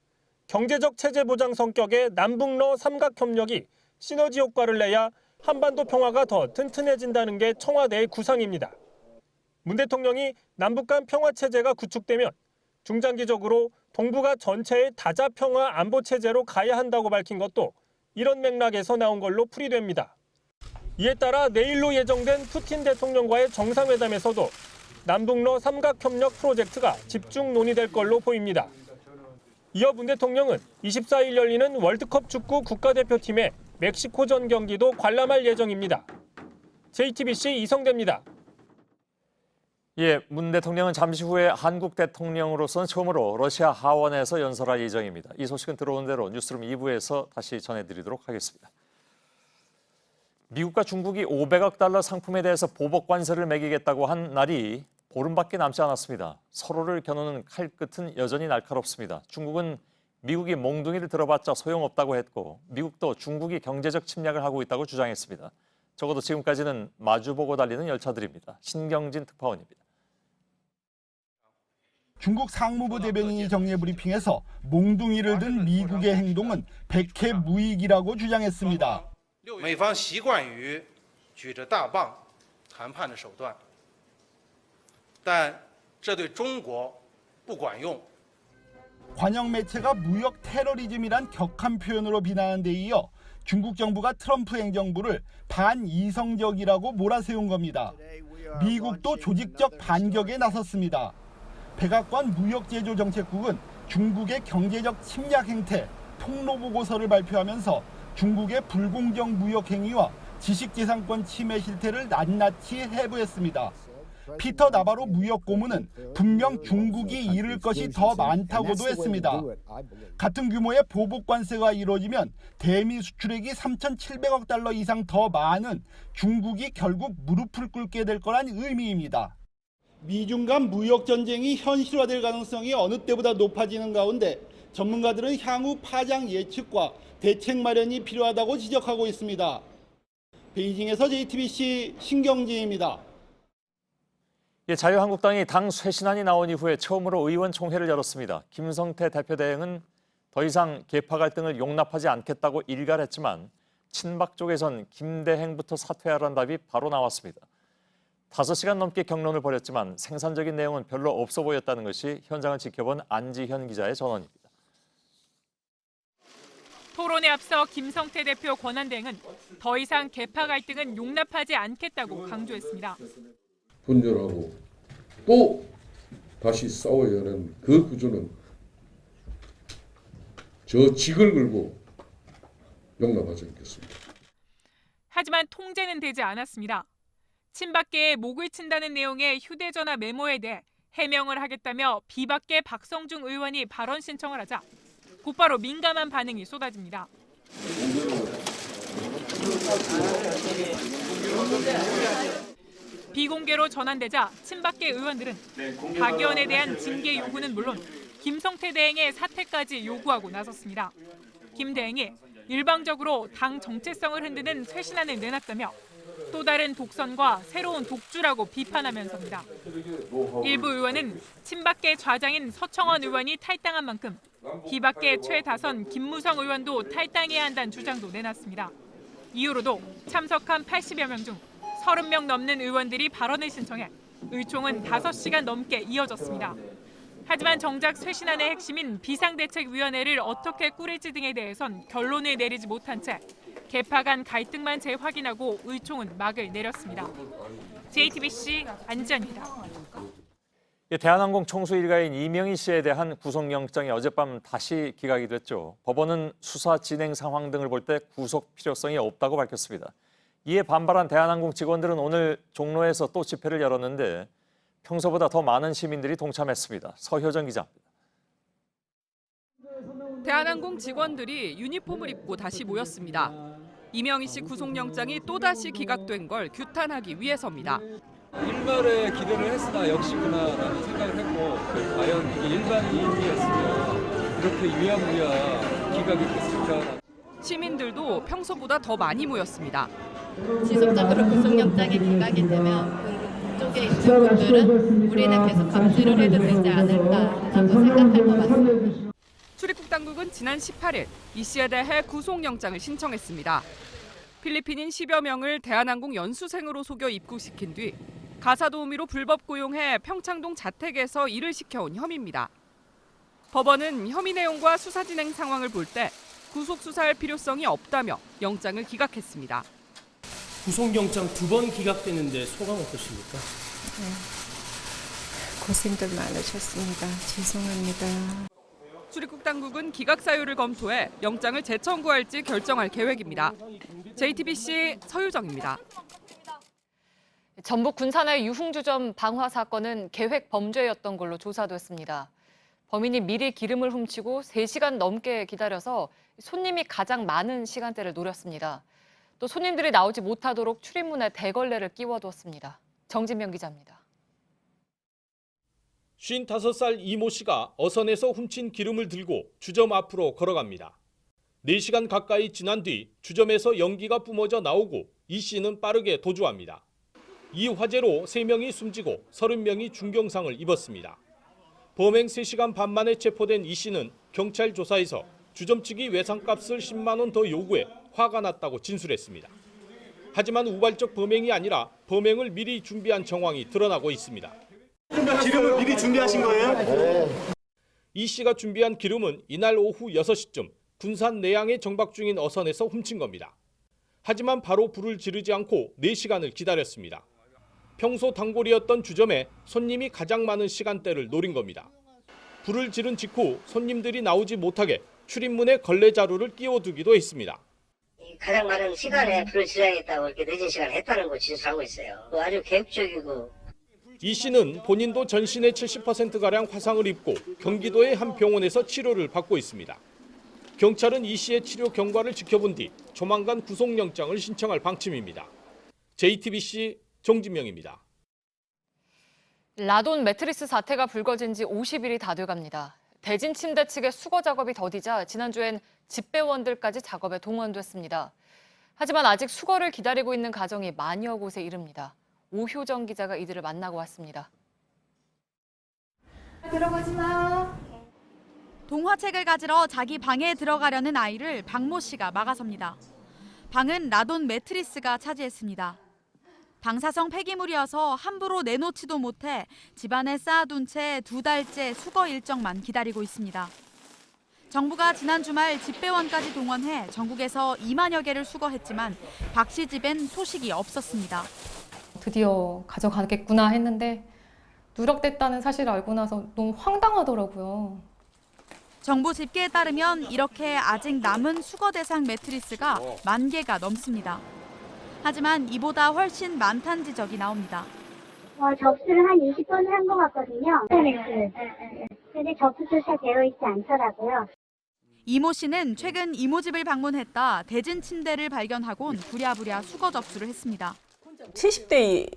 경제적 체제 보장 성격의 남북러 삼각협력이 시너지 효과를 내야 한반도 평화가 더 튼튼해진다는 게 청와대의 구상입니다. 문 대통령이 남북 간 평화 체제가 구축되면 중장기적으로 동북아 전체의 다자평화 안보 체제로 가야 한다고 밝힌 것도 이런 맥락에서 나온 걸로 풀이됩니다. 이에 따라 내일로 예정된 푸틴 대통령과의 정상회담에서도 남북러 삼각협력 프로젝트가 집중 논의될 걸로 보입니다. 이어 문 대통령은 24일 열리는 월드컵 축구 국가대표팀의 멕시코전 경기도 관람할 예정입니다. JTBC 이성대입니다. 예, 문 대통령은 잠시 후에 한국 대통령으로서는 처음으로 러시아 하원에서 연설할 예정입니다. 이 소식은 들어온 대로 뉴스룸 2부에서 다시 전해드리도록 하겠습니다. 미국과 중국이 500억 달러 상품에 대해서 보복 관세를 매기겠다고 한 날이 보름밖에 남지 않았습니다. 서로를 겨누는 칼끝은 여전히 날카롭습니다. 중국은 미국이 몽둥이를 들어봤자 소용없다고 했고 미국도 중국이 경제적 침략을 하고 있다고 주장했습니다. 적어도 지금까지는 마주보고 달리는 열차들입니다. 신경진 특파원입니다. 중국 상무부 대변인이 정례 브리핑에서 몽둥이를 든 미국의 행동은 백해무익이라고 주장했습니다. 美方习惯于举着大棒谈判的手段，但这对中国不管用。 관영 매체가 무역 테러리즘이란 격한 표현으로 비난한 데 이어 중국 정부가 트럼프 행정부를 반이성적이라고 몰아세운 겁니다. 미국도 조직적 반격에 나섰습니다. 백악관 무역제조정책국은 중국의 경제적 침략 행태, 통로 보고서를 발표하면서 중국의 불공정 무역 행위와 지식재산권 침해 실태를 낱낱이 해부했습니다. 피터 나바로 무역고문은 분명 중국이 잃을 것이 더 많다고도 했습니다. 같은 규모의 보복 관세가 이루어지면 대미 수출액이 3,700억 달러 이상 더 많은 중국이 결국 무릎을 꿇게 될 거란 의미입니다. 미중 간 무역 전쟁이 현실화될 가능성이 어느 때보다 높아지는 가운데 전문가들은 향후 파장 예측과 대책 마련이 필요하다고 지적하고 있습니다. 베이징에서 JTBC 신경진입니다. 자유한국당이 당 쇄신안이 나온 이후에 처음으로 의원총회를 열었습니다. 김성태 대표 대행은 더 이상 계파 갈등을 용납하지 않겠다고 일갈했지만 친박 쪽에선 김 대행부터 사퇴하라는 답이 바로 나왔습니다. 5시간 넘게 격론을 벌였지만 생산적인 내용은 별로 없어 보였다는 것이 현장을 지켜본 안지현 기자의 전언입니다. 토론에 앞서 김성태 대표 권한대행은 더 이상 계파 갈등은 용납하지 않겠다고 강조했습니다. 분열하고 또 다시 싸워야 하는 그 구조는 저 직을 걸고 용납하지 않겠습니다. 하지만 통제는 되지 않았습니다. 친박계에 목을 친다는 내용의 휴대전화 메모에 대해 해명을 하겠다며 비박계 박성중 의원이 발언 신청을 하자 곧바로 민감한 반응이 쏟아집니다. 비공개로 전환되자 친박계 의원들은 박의원에 대한 징계 요구는 물론 김성태 대행의 사퇴까지 요구하고 나섰습니다. 김 대행이 일방적으로 당 정체성을 흔드는 쇄신안을 내놨다며 또 다른 독선과 새로운 독주라고 비판하면서입니다. 일부 의원은 친박계 좌장인 서청원 의원이 탈당한 만큼 비박계 최다선 김무성 의원도 탈당해야 한다는 주장도 내놨습니다. 이후로도 참석한 80여 명 중 30명 넘는 의원들이 발언을 신청해 의총은 5시간 넘게 이어졌습니다. 하지만 정작 쇄신안의 핵심인 비상대책위원회를 어떻게 꾸릴지 등에 대해선 결론을 내리지 못한 채 계파 간 갈등만 재확인하고 의총은 막을 내렸습니다. JTBC 안지현입니다. 대한항공 총수 일가인 이명희 씨에 대한 구속영장이 어젯밤 다시 기각이 됐죠. 법원은 수사 진행 상황 등을 볼 때 구속 필요성이 없다고 밝혔습니다. 이에 반발한 대한항공 직원들은 오늘 종로에서 또 집회를 열었는데 평소보다 더 많은 시민들이 동참했습니다. 서효정 기자입니다. 대한항공 직원들이 유니폼을 입고 다시 모였습니다. 이명희 씨 구속영장이 또다시 기각된 걸 규탄하기 위해서입니다. 일말의 기대를 했으나 역시구나라는 생각을 했고 과연 이게 일반인이었으면 이렇게 유야무야 기각이 됐을까. 시민들도 평소보다 더 많이 모였습니다. 지속적으로 구속영장이 기각이 되면 그쪽에 있는 분들은 우리는 계속 감시를 해도 되지 않을까라고 생각할 것 같습니다. 출입국 당국은 지난 18일 이 씨에 대해 구속영장을 신청했습니다. 필리핀인 10여 명을 대한항공 연수생으로 속여 입국시킨 뒤 가사도우미로 불법 고용해 평창동 자택에서 일을 시켜온 혐의입니다. 법원은 혐의 내용과 수사 진행 상황을 볼 때 구속 수사할 필요성이 없다며 영장을 기각했습니다. 구속영장 2번 기각되는데 소감 어떠십니까? 고생들 많으셨습니다. 죄송합니다. 출입국 당국은 기각 사유를 검토해 영장을 재청구할지 결정할 계획입니다. JTBC 서유정입니다. 전북 군산의 유흥주점 방화 사건은 계획 범죄였던 걸로 조사됐습니다. 범인이 미리 기름을 훔치고 3시간 넘게 기다려서 손님이 가장 많은 시간대를 노렸습니다. 또 손님들이 나오지 못하도록 출입문에 대걸레를 끼워두었습니다. 정진명 기자입니다. 55살 이모 씨가 어선에서 훔친 기름을 들고 주점 앞으로 걸어갑니다. 4시간 가까이 지난 뒤 주점에서 연기가 뿜어져 나오고 이 씨는 빠르게 도주합니다. 이 화재로 3명이 숨지고 30명이 중경상을 입었습니다. 범행 3시간 반 만에 체포된 이 씨는 경찰 조사에서 주점 측이 외상값을 10만 원 더 요구해 화가 났다고 진술했습니다. 하지만 우발적 범행이 아니라 범행을 미리 준비한 정황이 드러나고 있습니다. 기름을 미리 준비하신 거예요? 네. 이 씨가 준비한 기름은 이날 오후 6시쯤 군산 내양에 정박 중인 어선에서 훔친 겁니다. 하지만 바로 불을 지르지 않고 4시간을 기다렸습니다. 평소 단골이었던 주점에 손님이 가장 많은 시간대를 노린 겁니다. 불을 지른 직후 손님들이 나오지 못하게 출입문에 걸레 자루를 끼워두기도 했습니다. 가장 많은 시간에 불을 지르겠다고 이렇게 늦은 시간에 했다는 거 진술하고 있어요. 아주 계획적이고 이 씨는 본인도 전신의 70%가량 화상을 입고 경기도의 한 병원에서 치료를 받고 있습니다. 경찰은 이 씨의 치료 경과를 지켜본 뒤 조만간 구속영장을 신청할 방침입니다. JTBC 정진명입니다. 라돈 매트리스 사태가 불거진 지 50일이 다 돼갑니다. 대진 침대 측의 수거 작업이 더디자 지난주엔 집배원들까지 작업에 동원됐습니다. 하지만 아직 수거를 기다리고 있는 가정이 만여 곳에 이릅니다. 오효정 기자가 이들을 만나고 왔습니다. 들어가지 마. 동화책을 가지러 자기 방에 들어가려는 아이를 박모 씨가 막아섭니다. 방은 라돈 매트리스가 차지했습니다. 방사성 폐기물이어서 함부로 내놓지도 못해 집안에 쌓아둔 채 2달째 수거 일정만 기다리고 있습니다. 정부가 지난 주말 집배원까지 동원해 전국에서 2만여 개를 수거했지만 박 씨 집엔 소식이 없었습니다. 드디어 가져가겠구나 했는데 누락됐다는 사실을 알고 나서 너무 황당하더라고요. 정부 집계에 따르면 이렇게 아직 남은 수거 대상 매트리스가 10,000개가 넘습니다. 하지만 이보다 훨씬 많다는 지적이 나옵니다. 접수를 한 20번을 한 것 같거든요. 근데 접수조차 되어 있지 않더라고요. 이모 씨는 최근 이모 집을 방문했다 대진 침대를 발견하곤 부랴부랴 수거 접수를 했습니다. 70대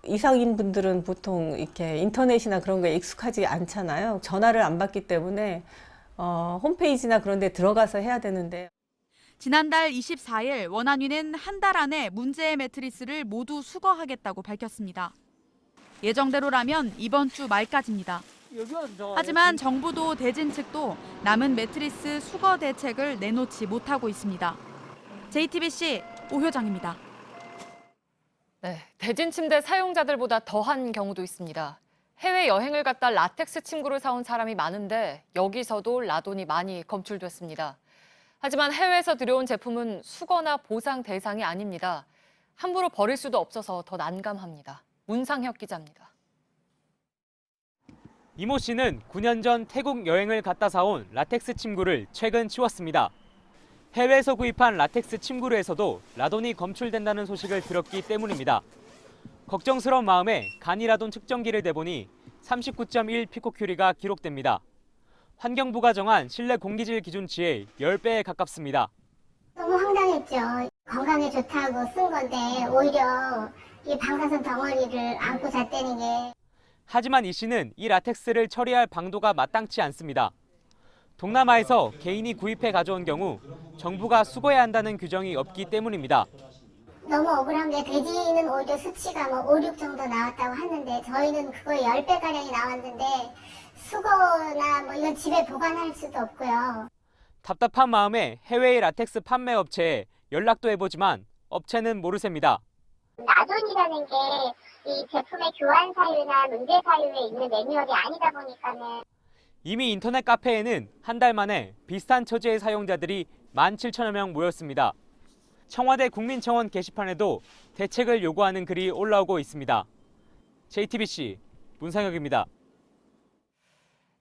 이상인 분들은 보통 이렇게 인터넷이나 그런 거에 익숙하지 않잖아요. 전화를 안 받기 때문에 홈페이지나 그런 데 들어가서 해야 되는데. 지난달 24일 원안위는 한 달 안에 문제의 매트리스를 모두 수거하겠다고 밝혔습니다. 예정대로라면 이번 주 말까지입니다. 하지만 정부도 대진 측도 남은 매트리스 수거 대책을 내놓지 못하고 있습니다. JTBC 오효정입니다. 네, 대진 침대 사용자들보다 더한 경우도 있습니다. 해외 여행을 갔다 라텍스 침구를 사온 사람이 많은데 여기서도 라돈이 많이 검출됐습니다. 하지만 해외에서 들여온 제품은 수거나 보상 대상이 아닙니다. 함부로 버릴 수도 없어서 더 난감합니다. 문상혁 기자입니다. 이모 씨는 9년 전 태국 여행을 갔다 사온 라텍스 침구를 최근 치웠습니다. 해외에서 구입한 라텍스 침구류에서도 라돈이 검출된다는 소식을 들었기 때문입니다. 걱정스러운 마음에 간이라돈 측정기를 대보니 39.1 피코큐리가 기록됩니다. 환경부가 정한 실내 공기질 기준치의 10배에 가깝습니다. 너무 황당했죠. 건강에 좋다고 쓴 건데 오히려 이 방사선 덩어리를 안고 잤다는 게. 하지만 이 씨는 이 라텍스를 처리할 방도가 마땅치 않습니다. 동남아에서 개인이 구입해 가져온 경우 정부가 수거해야 한다는 규정이 없기 때문입니다. 너무 억울한 게 돼지는 오히려 수치가 5, 6 정도 나왔다고 하는데 저희는 그거에 10배가량이 나왔는데 수거나 이건 집에 보관할 수도 없고요. 답답한 마음에 해외의 라텍스 판매 업체에 연락도 해보지만 업체는 모르셉니다. 라돈이라는 게 이 제품의 교환 사유나 문제 사유에 있는 매뉴얼이 아니다 보니까는 이미 인터넷 카페에는 한 달 만에 비슷한 처지의 사용자들이 17,000여 명 모였습니다. 청와대 국민청원 게시판에도 대책을 요구하는 글이 올라오고 있습니다. JTBC 문상혁입니다.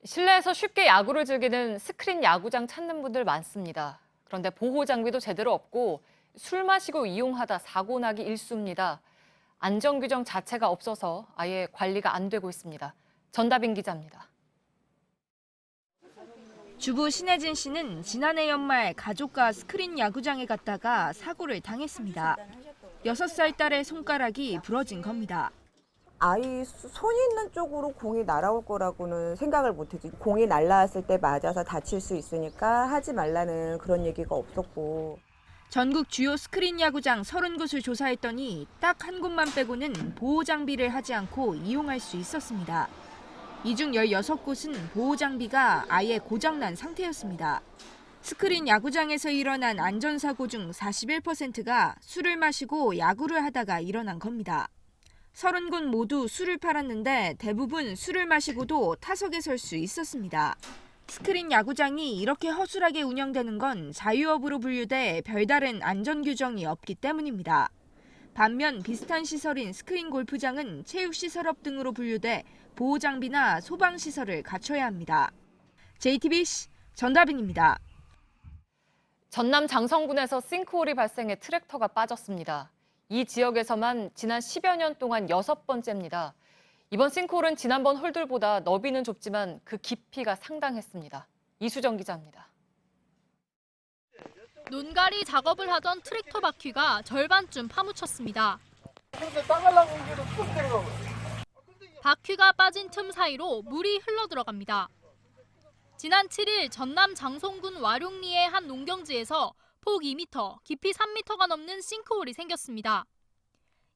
실내에서 쉽게 야구를 즐기는 스크린 야구장 찾는 분들 많습니다. 그런데 보호 장비도 제대로 없고 술 마시고 이용하다 사고 나기 일쑤입니다. 안전 규정 자체가 없어서 아예 관리가 안 되고 있습니다. 전다빈 기자입니다. 주부 신혜진 씨는 지난해 연말 가족과 스크린 야구장에 갔다가 사고를 당했습니다. 6살 딸의 손가락이 부러진 겁니다. 아이 손이 있는 쪽으로 공이 날아올 거라고는 생각을 못했지. 공이 날아왔을 때 맞아서 다칠 수 있으니까 하지 말라는 그런 얘기가 없었고. 전국 주요 스크린 야구장 30곳을 조사했더니 딱 한 곳만 빼고는 보호 장비를 하지 않고 이용할 수 있었습니다. 이 중 16곳은 보호 장비가 아예 고장난 상태였습니다. 스크린 야구장에서 일어난 안전사고 중 41%가 술을 마시고 야구를 하다가 일어난 겁니다. 30곳 모두 술을 팔았는데 대부분 술을 마시고도 타석에 설 수 있었습니다. 스크린 야구장이 이렇게 허술하게 운영되는 건 자유업으로 분류돼 별다른 안전 규정이 없기 때문입니다. 반면 비슷한 시설인 스크린 골프장은 체육시설업 등으로 분류돼 보호장비나 소방시설을 갖춰야 합니다. JTBC 전다빈입니다. 전남 장성군에서 싱크홀이 발생해 트랙터가 빠졌습니다. 이 지역에서만 지난 10여 년 동안 6번째입니다. 이번 싱크홀은 지난번 홀들보다 너비는 좁지만 그 깊이가 상당했습니다. 이수정 기자입니다. 논가리 작업을 하던 트랙터 바퀴가 절반쯤 파묻혔습니다. 바퀴가 빠진 틈 사이로 물이 흘러들어갑니다. 지난 7일 전남 장송군 와룡리의 한 농경지에서 폭 2m, 깊이 3m가 넘는 싱크홀이 생겼습니다.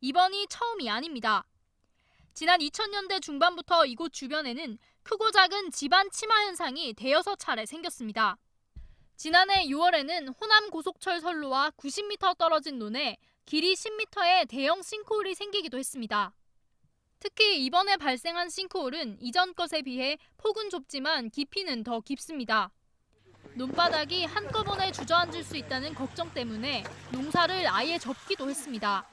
이번이 처음이 아닙니다. 지난 2000년대 중반부터 이곳 주변에는 크고 작은 지반 침하 현상이 대여섯 차례 생겼습니다. 지난해 6월에는 호남 고속철 선로와 90m 떨어진 논에 길이 10m의 대형 싱크홀이 생기기도 했습니다. 특히 이번에 발생한 싱크홀은 이전 것에 비해 폭은 좁지만 깊이는 더 깊습니다. 논바닥이 한꺼번에 주저앉을 수 있다는 걱정 때문에 농사를 아예 접기도 했습니다.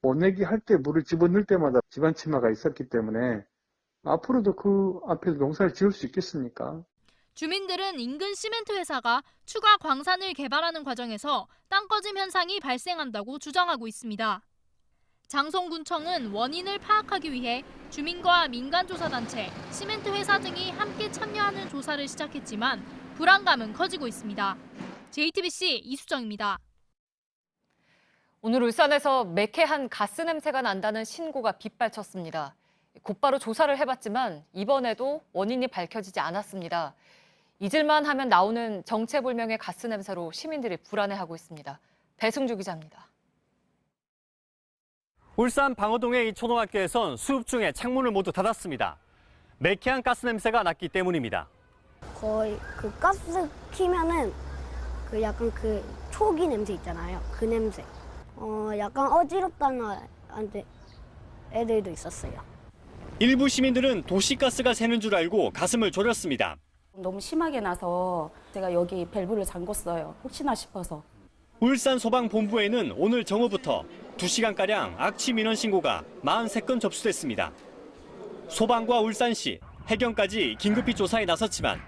모내기 할 때 물을 집어넣을 때마다 지반 침하가 있었기 때문에 앞으로도 그 앞에서 농사를 지을 수 있겠습니까? 주민들은 인근 시멘트 회사가 추가 광산을 개발하는 과정에서 땅 꺼짐 현상이 발생한다고 주장하고 있습니다. 장송군청은 원인을 파악하기 위해 주민과 민간조사단체, 시멘트 회사 등이 함께 참여하는 조사를 시작했지만 불안감은 커지고 있습니다. JTBC 이수정입니다. 오늘 울산에서 매캐한 가스 냄새가 난다는 신고가 빗발쳤습니다. 곧바로 조사를 해봤지만 이번에도 원인이 밝혀지지 않았습니다. 잊을만 하면 나오는 정체불명의 가스 냄새로 시민들이 불안해하고 있습니다. 배승주 기자입니다. 울산 방어동의 이 초등학교에선 수업 중에 창문을 모두 닫았습니다. 매캐한 가스 냄새가 났기 때문입니다. 거의 그 가스 키면은 그 약간 그 초기 냄새 있잖아요. 그 냄새. 약간 어지럽다는 애들도 있었어요. 일부 시민들은 도시가스가 새는 줄 알고 가슴을 졸였습니다. 너무 심하게 나서 제가 여기 밸브를 잠궜어요. 혹시나 싶어서. 울산 소방본부에는 오늘 정오부터 2시간가량 악취 민원 신고가 43건 접수됐습니다. 소방과 울산시, 해경까지 긴급히 조사에 나섰지만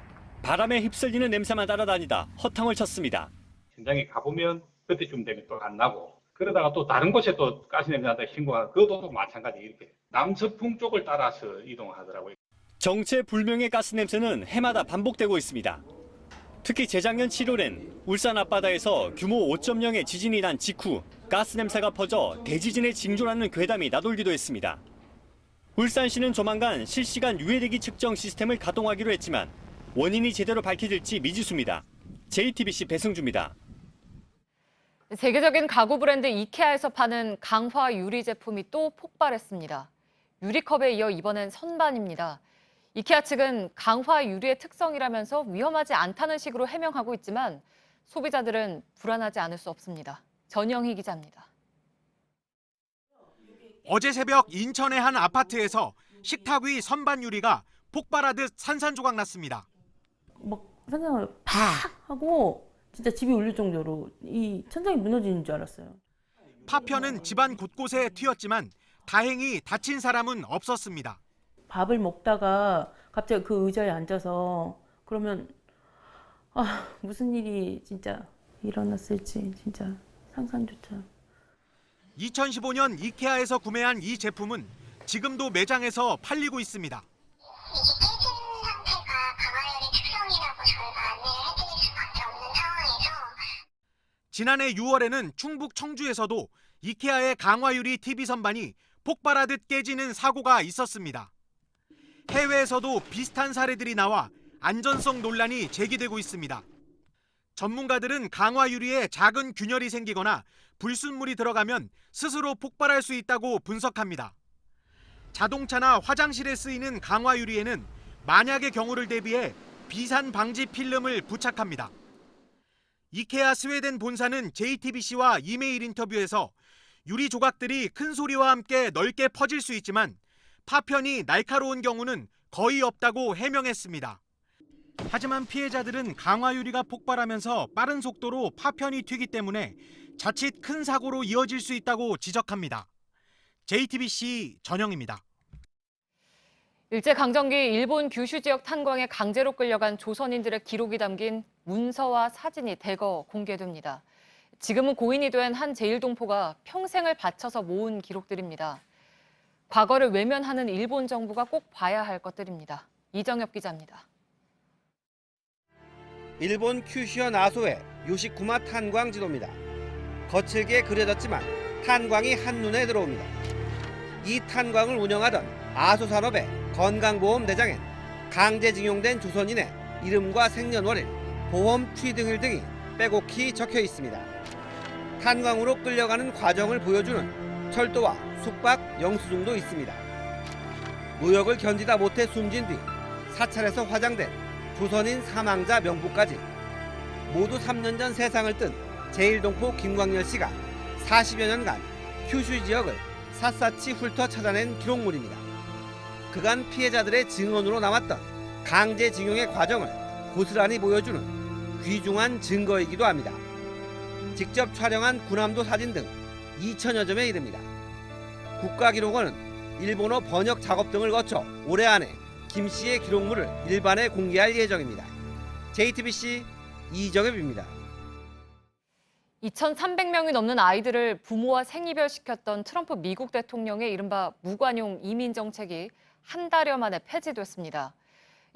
바람에 휩쓸리는 냄새만 따라다니다 허탕을 쳤습니다. 현장에 가보면 그때쯤 되면 또 안 나고 그러다가 또 다른 곳에 또 가스 냄새 난다 신고가 그것도 또 마찬가지 이렇게 남서풍 쪽을 따라서 이동하더라고요. 정체불명의 가스 냄새는 해마다 반복되고 있습니다. 특히 재작년 7월엔 울산 앞바다에서 규모 5.0의 지진이 난 직후 가스 냄새가 퍼져 대지진의 징조라는 괴담이 나돌기도 했습니다. 울산시는 조만간 실시간 유해대기 측정 시스템을 가동하기로 했지만 원인이 제대로 밝혀질지 미지수입니다. JTBC 배승주입니다. 세계적인 가구 브랜드 이케아에서 파는 강화 유리 제품이 또 폭발했습니다. 유리컵에 이어 이번엔 선반입니다. 이케아 측은 강화 유리의 특성이라면서 위험하지 않다는 식으로 해명하고 있지만 소비자들은 불안하지 않을 수 없습니다. 전영희 기자입니다. 어제 새벽 인천의 한 아파트에서 식탁 위 선반 유리가 폭발하듯 산산조각 났습니다. 막 산산을 팍 하고 진짜 집이 울릴 정도로 이 천장이 무너지는 줄 알았어요. 파편은 집안 곳곳에 튀었지만 다행히 다친 사람은 없었습니다. 밥을 먹다가 갑자기 그 의자에 앉아서 그러면 무슨 일이 진짜 일어났을지 진짜 상상조차. 2015년 이케아에서 구매한 이 제품은 지금도 매장에서 팔리고 있습니다. 지난해 6월에는 충북 청주에서도 이케아의 강화유리 TV 선반이 폭발하듯 깨지는 사고가 있었습니다. 해외에서도 비슷한 사례들이 나와 안전성 논란이 제기되고 있습니다. 전문가들은 강화유리에 작은 균열이 생기거나 불순물이 들어가면 스스로 폭발할 수 있다고 분석합니다. 자동차나 화장실에 쓰이는 강화유리에는 만약의 경우를 대비해 비산 방지 필름을 부착합니다. 이케아 스웨덴 본사는 JTBC와 이메일 인터뷰에서 유리 조각들이 큰 소리와 함께 넓게 퍼질 수 있지만 파편이 날카로운 경우는 거의 없다고 해명했습니다. 하지만 피해자들은 강화유리가 폭발하면서 빠른 속도로 파편이 튀기 때문에 자칫 큰 사고로 이어질 수 있다고 지적합니다. JTBC 전영입니다. 일제강점기 일본 규슈 지역 탄광에 강제로 끌려간 조선인들의 기록이 담긴 문서와 사진이 대거 공개됩니다. 지금은 고인이 된 한 제1동포가 평생을 바쳐서 모은 기록들입니다. 과거를 외면하는 일본 정부가 꼭 봐야 할 것들입니다. 이정엽 기자입니다. 일본 큐슈현 아소의 요시쿠마 탄광 지도입니다. 거칠게 그려졌지만 탄광이 한눈에 들어옵니다. 이 탄광을 운영하던 아소산업의 건강보험대장엔 강제징용된 조선인의 이름과 생년월일, 보험 취등일 등이 빼곡히 적혀 있습니다. 탄광으로 끌려가는 과정을 보여주는 철도와 숙박 영수증도 있습니다. 노역을 견디다 못해 숨진 뒤 사찰에서 화장된 조선인 사망자 명부까지 모두 3년 전 세상을 뜬 제1동포 김광열 씨가 40여 년간 큐슈 지역을 샅샅이 훑어 찾아낸 기록물입니다. 그간 피해자들의 증언으로 남았던 강제징용의 과정을 고스란히 보여주는 귀중한 증거이기도 합니다. 직접 촬영한 군함도 사진 등 2천여 점에 이릅니다. 국가기록원은 일본어 번역 작업 등을 거쳐 올해 안에 김 씨의 기록물을 일반에 공개할 예정입니다. JTBC 이정엽입니다. 2,300명이 넘는 아이들을 부모와 생이별시켰던 트럼프 미국 대통령의 이른바 무관용 이민 정책이 한 달여 만에 폐지됐습니다.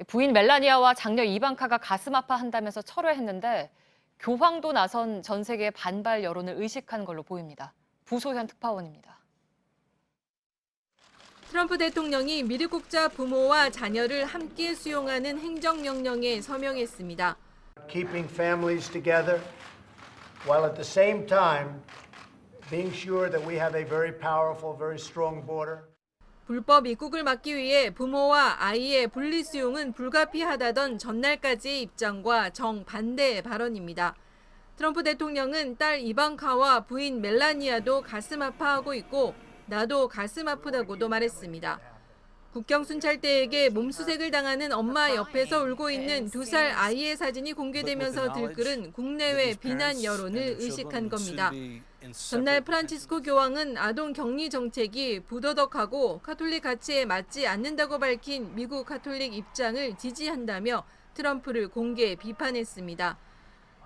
부인 멜라니아와 장녀 이방카가 가슴 아파한다면서 철회했는데 교황도 나선 전 세계의 반발 여론을 의식한 걸로 보입니다. 부소현 특파원입니다. 트럼프 대통령이 미륵국자 부모와 자녀를 함께 수용하는 행정명령에 서명했습니다. Keeping families together while at the same time being sure that we have a very powerful, very strong border. 불법 입국을 막기 위해 부모와 아이의 분리 수용은 불가피하다던 전날까지의 입장과 정반대 발언입니다. 트럼프 대통령은 딸 이방카와 부인 멜라니아도 가슴 아파하고 있고 나도 가슴 아프다고도 말했습니다. 국경 순찰대에게 몸수색을 당하는 엄마 옆에서 울고 있는 2살 아이의 사진이 공개되면서 들끓은 국내외 비난 여론을 의식한 겁니다. 전날 프란치스코 교황은 아동 격리 정책이 부도덕하고 카톨릭 가치에 맞지 않는다고 밝힌 미국 카톨릭 입장을 지지한다며 트럼프를 공개 비판했습니다.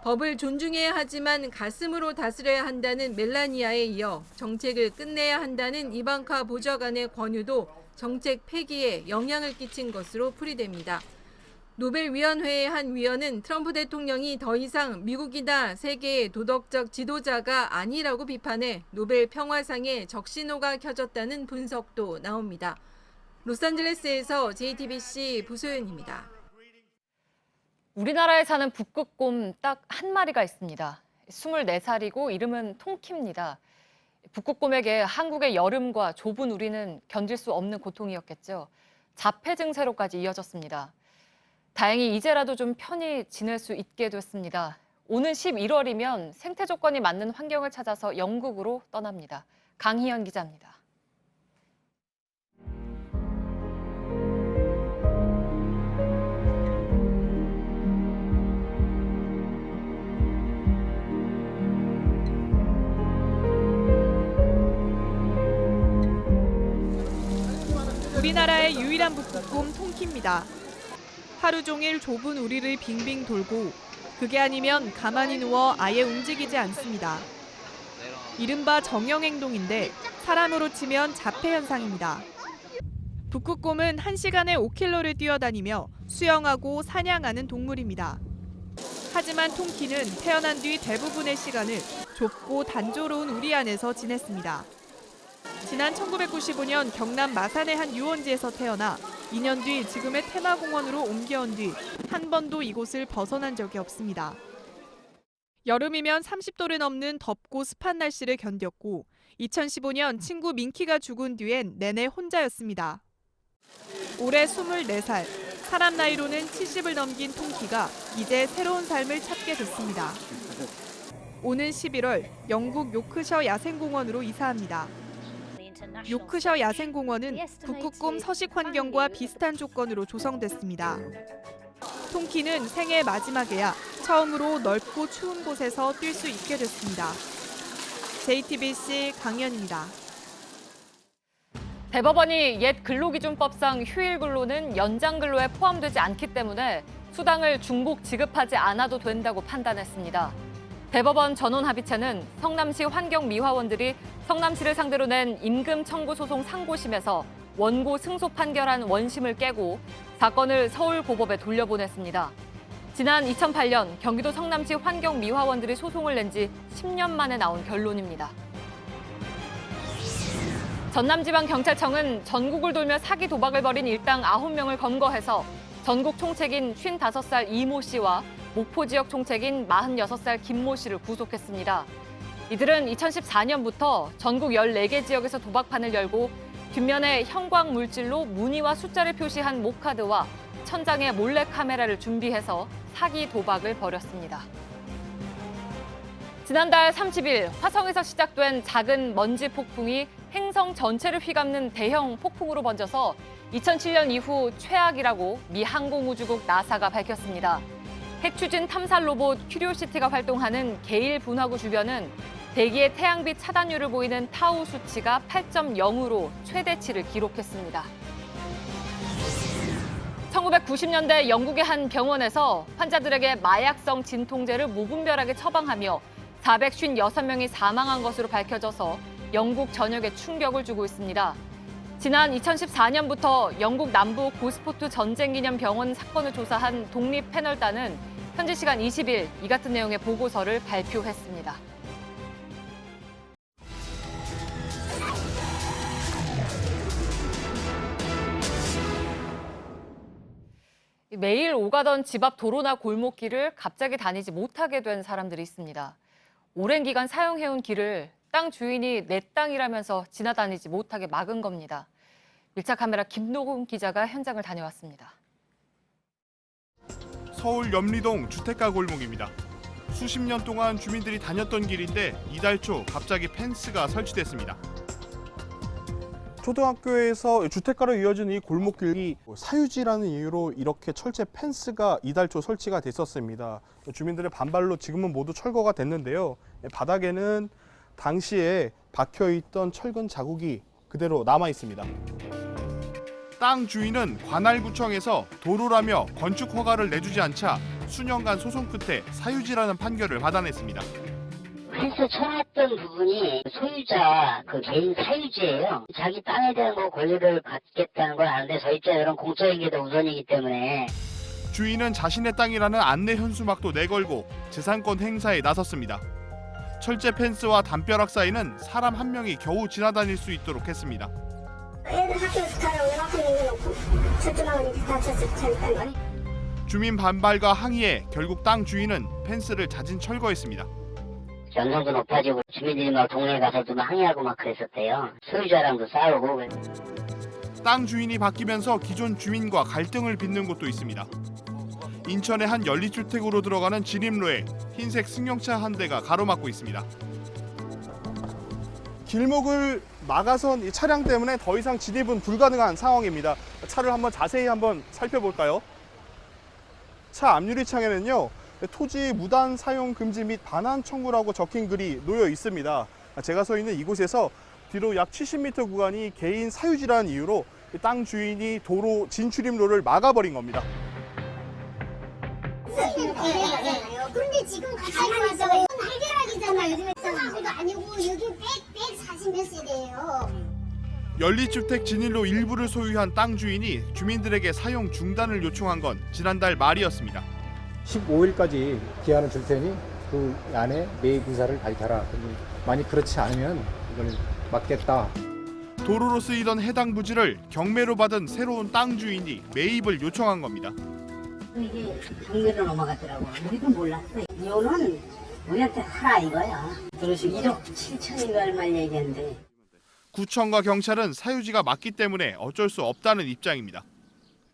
법을 존중해야 하지만 가슴으로 다스려야 한다는 멜라니아에 이어 정책을 끝내야 한다는 이방카 보좌관의 권유도 정책 폐기에 영향을 끼친 것으로 풀이됩니다. 노벨위원회의 한 위원은 트럼프 대통령이 더 이상 미국이나 세계의 도덕적 지도자가 아니라고 비판해 노벨 평화상에 적신호가 켜졌다는 분석도 나옵니다. 로스앤젤레스에서 JTBC 부소연입니다. 우리나라에 사는 북극곰 딱 한 마리가 있습니다. 24살이고 이름은 통키입니다. 북극곰에게 한국의 여름과 좁은 우리는 견딜 수 없는 고통이었겠죠. 자폐 증세로까지 이어졌습니다. 다행히 이제라도 좀 편히 지낼 수 있게 됐습니다. 오는 11월이면 생태 조건이 맞는 환경을 찾아서 영국으로 떠납니다. 강희연 기자입니다. 우리나라의 유일한 북극곰 통키입니다. 하루 종일 좁은 우리를 빙빙 돌고 그게 아니면 가만히 누워 아예 움직이지 않습니다. 이른바 정형행동인데 사람으로 치면 자폐 현상입니다. 북극곰은 1시간에 5km를 뛰어다니며 수영하고 사냥하는 동물입니다. 하지만 통키는 태어난 뒤 대부분의 시간을 좁고 단조로운 우리 안에서 지냈습니다. 지난 1995년 경남 마산의 한 유원지에서 태어나 2년 뒤 지금의 테마공원으로 옮겨온 뒤 한 번도 이곳을 벗어난 적이 없습니다. 여름이면 30도를 넘는 덥고 습한 날씨를 견뎠고 2015년 친구 민키가 죽은 뒤엔 내내 혼자였습니다. 올해 24살, 사람 나이로는 70을 넘긴 통키가 이제 새로운 삶을 찾게 됐습니다. 오는 11월 영국 요크셔 야생공원으로 이사합니다. 요크셔 야생공원은 북극곰 서식 환경과 비슷한 조건으로 조성됐습니다. 통키는 생애 마지막에야 처음으로 넓고 추운 곳에서 뛸 수 있게 됐습니다. JTBC 강연입니다. 대법원이 옛 근로기준법상 휴일 근로는 연장 근로에 포함되지 않기 때문에 수당을 중복 지급하지 않아도 된다고 판단했습니다. 대법원 전원 합의체는 성남시 환경미화원들이 성남시를 상대로 낸 임금 청구 소송 상고심에서 원고 승소 판결한 원심을 깨고 사건을 서울고법에 돌려보냈습니다. 지난 2008년 경기도 성남시 환경미화원들이 소송을 낸 지 10년 만에 나온 결론입니다. 전남지방경찰청은 전국을 돌며 사기 도박을 벌인 일당 9명을 검거해서 전국 총책인 55살 이모 씨와 목포 지역 총책인 46살 김모 씨를 구속했습니다. 이들은 2014년부터 전국 14개 지역에서 도박판을 열고 뒷면에 형광 물질로 문의와 숫자를 표시한 목카드와 천장에 몰래카메라를 준비해서 사기 도박을 벌였습니다. 지난달 30일 화성에서 시작된 작은 먼지 폭풍이 행성 전체를 휘감는 대형 폭풍으로 번져서 2007년 이후 최악이라고 미 항공우주국 나사가 밝혔습니다. 핵추진 탐사 로봇 큐리오시티가 활동하는 게일 분화구 주변은 대기의 태양빛 차단율을 보이는 타우 수치가 8.0으로 최대치를 기록했습니다. 1990년대 영국의 한 병원에서 환자들에게 마약성 진통제를 무분별하게 처방하며 456명이 사망한 것으로 밝혀져서 영국 전역에 충격을 주고 있습니다. 지난 2014년부터 영국 남부 고스포트 전쟁기념병원 사건을 조사한 독립 패널단은 현지 시간 20일 이 같은 내용의 보고서를 발표했습니다. 매일 오가던 집 앞 도로나 골목길을 갑자기 다니지 못하게 된 사람들이 있습니다. 오랜 기간 사용해온 길을 땅 주인이 내 땅이라면서 지나다니지 못하게 막은 겁니다. 밀착 카메라 김노금 기자가 현장을 다녀왔습니다. 서울 염리동 주택가 골목입니다. 수십 년 동안 주민들이 다녔던 길인데 이달 초 갑자기 펜스가 설치됐습니다. 초등학교에서 주택가로 이어지는 이 골목길이 사유지라는 이유로 이렇게 철제 펜스가 이달 초 설치가 됐었습니다. 주민들의 반발로 지금은 모두 철거가 됐는데요. 바닥에는 당시에 박혀있던 철근 자국이 그대로 남아 있습니다. 땅 주인은 관할구청에서 도로라며 건축 허가를 내주지 않자 수년간 소송 끝에 사유지라는 판결을 받아냈습니다. 펜스 쳐놨던 부분이 소유자 개인 사유지예요. 자기 땅에 대한 권리를 갖겠다는 걸 아는데 저희 입장에서는 공적인 게 더 우선이기 때문에 주인은 자신의 땅이라는 안내 현수막도 내걸고 재산권 행사에 나섰습니다. 철제 펜스와 담벼락 사이는 사람 한 명이 겨우 지나다닐 수 있도록 했습니다. 애들 학교에서 자라고 학교 내놓고 철조망을 다쳤을 텐데. 주민 반발과 항의에 결국 땅 주인은 펜스를 자진 철거했습니다. 연성도 높아지고 주민들이 막 동네에 가서도 막 항의하고 막 그랬었대요. 소유자랑도 싸우고. 땅 주인이 바뀌면서 기존 주민과 갈등을 빚는 곳도 있습니다. 인천의 한 연립주택으로 들어가는 진입로에 흰색 승용차 한 대가 가로막고 있습니다. 길목을 막아선 이 차량 때문에 더 이상 진입은 불가능한 상황입니다. 차를 자세히 살펴볼까요? 차 앞유리창에는요, 토지 무단 사용 금지 및 반환 청구라고 적힌 글이 놓여 있습니다. 제가 서 있는 이곳에서 뒤로 약 70m 구간이 개인 사유지라는 이유로 땅 주인이 도로 진출입로를 막아버린 겁니다. 그런데 지금 가만히 있어요. 해결하기잖아요. 요즘에 하고도 아니고 여기 140몇 세대예요. 연립주택 진입로 일부를 소유한 땅 주인이 주민들에게 사용 중단을 요청한 건 지난달 말이었습니다. 15일까지 기한을 줄 테니 그 안에 매입 의사를 밝혀라. 만약 그렇지 않으면 이걸 막겠다. 도로로 쓰이던 해당 부지를 경매로 받은 새로운 땅 주인이 매입을 요청한 겁니다. 이게 경매로 넘어갔더라고. 우리도 몰랐어. 이혼은 우리한테 하라 이거야. 그러시고 1억 7천인가 얼마를 얘기했는데. 구청과 경찰은 사유지가 맞기 때문에 어쩔 수 없다는 입장입니다.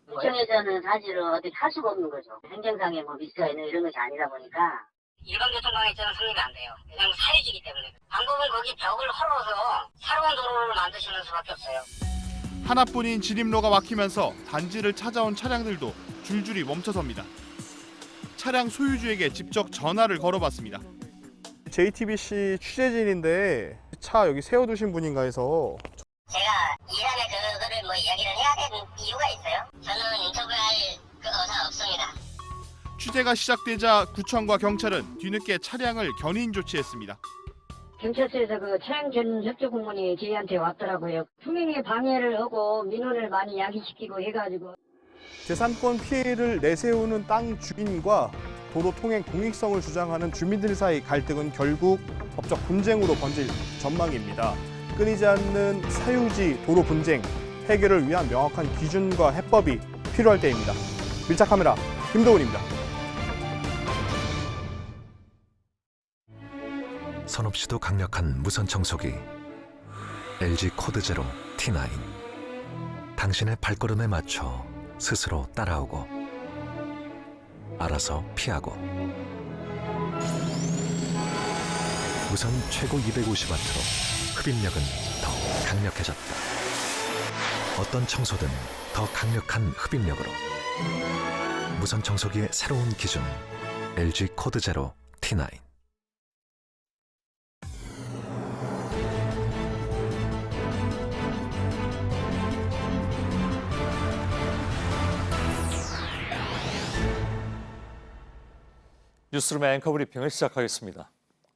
구청에서는 사실은 어떻게 할 수가 없는 거죠. 행정상의 미스가 있는 이런 것이 아니다 보니까 일반 교통방해죄는 성립이 안 돼요. 왜냐하면 사유지이기 때문에. 방법은 거기 벽을 헐어서 새로운 도로를 만드시는 수밖에 없어요. 하나뿐인 진입로가 막히면서 단지를 찾아온 차량들도 줄줄이 멈춰섭니다. 차량 소유주에게 직접 전화를 걸어봤습니다. JTBC 취재진인데 차 여기 세워두신 분인가 해서. 제가 일하는 그거를 이야기를 해야 되는 이유가 있어요. 저는 인터뷰할 의사가 없습니다. 취재가 시작되자 구청과 경찰은 뒤늦게 차량을 견인 조치했습니다. 경찰서에서 그 차량 견인 협조 공문이 저희한테 왔더라고요. 투명에 방해를 하고 민원을 많이 야기시키고 해가지고. 재산권 피해를 내세우는 땅 주인과 도로 통행 공익성을 주장하는 주민들 사이 갈등은 결국 법적 분쟁으로 번질 전망입니다. 끊이지 않는 사유지 도로 분쟁 해결을 위한 명확한 기준과 해법이 필요할 때입니다. 밀착 카메라 김도훈입니다. 선없이도 강력한 무선 청소기 LG 코드 제로 T9. 당신의 발걸음에 맞춰 스스로 따라오고 알아서 피하고 무선 최고 250W로 흡입력은 더 강력해졌다. 어떤 청소든 더 강력한 흡입력으로 무선 청소기의 새로운 기준 LG 코드 제로 T9. 뉴스룸의 앵커 브리핑을 시작하겠습니다.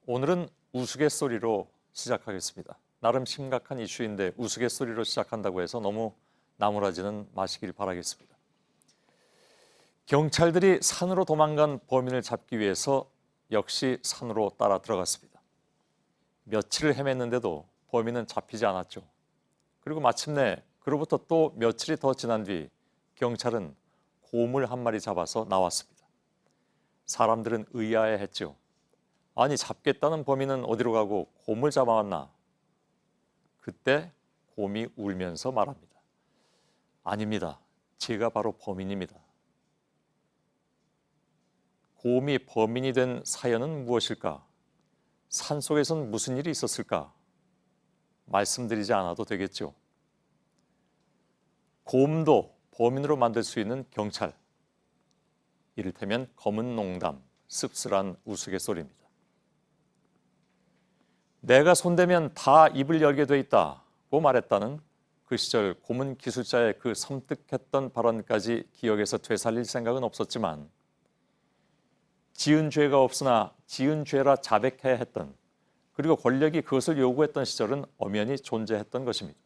오늘은 우스갯소리로 시작하겠습니다. 나름 심각한 이슈인데 우스갯소리로 시작한다고 해서 너무 나무라지는 마시길 바라겠습니다. 경찰들이 산으로 도망간 범인을 잡기 위해서 역시 산으로 따라 들어갔습니다. 며칠을 헤맸는데도 범인은 잡히지 않았죠. 그리고 마침내 그로부터 또 며칠이 더 지난 뒤 경찰은 곰을 한 마리 잡아서 나왔습니다. 사람들은 의아해했죠. 아니, 잡겠다는 범인은 어디로 가고 곰을 잡아왔나? 그때 곰이 울면서 말합니다. 아닙니다. 제가 바로 범인입니다. 곰이 범인이 된 사연은 무엇일까? 산속에선 무슨 일이 있었을까? 말씀드리지 않아도 되겠죠. 곰도 범인으로 만들 수 있는 경찰. 이를테면 검은 농담, 씁쓸한 우스갯소리입니다. 내가 손대면 다 입을 열게 돼 있다고 말했다는 그 시절 고문 기술자의 그 섬뜩했던 발언까지 기억에서 되살릴 생각은 없었지만 지은 죄가 없으나 지은 죄라 자백해야 했던, 그리고 권력이 그것을 요구했던 시절은 엄연히 존재했던 것입니다.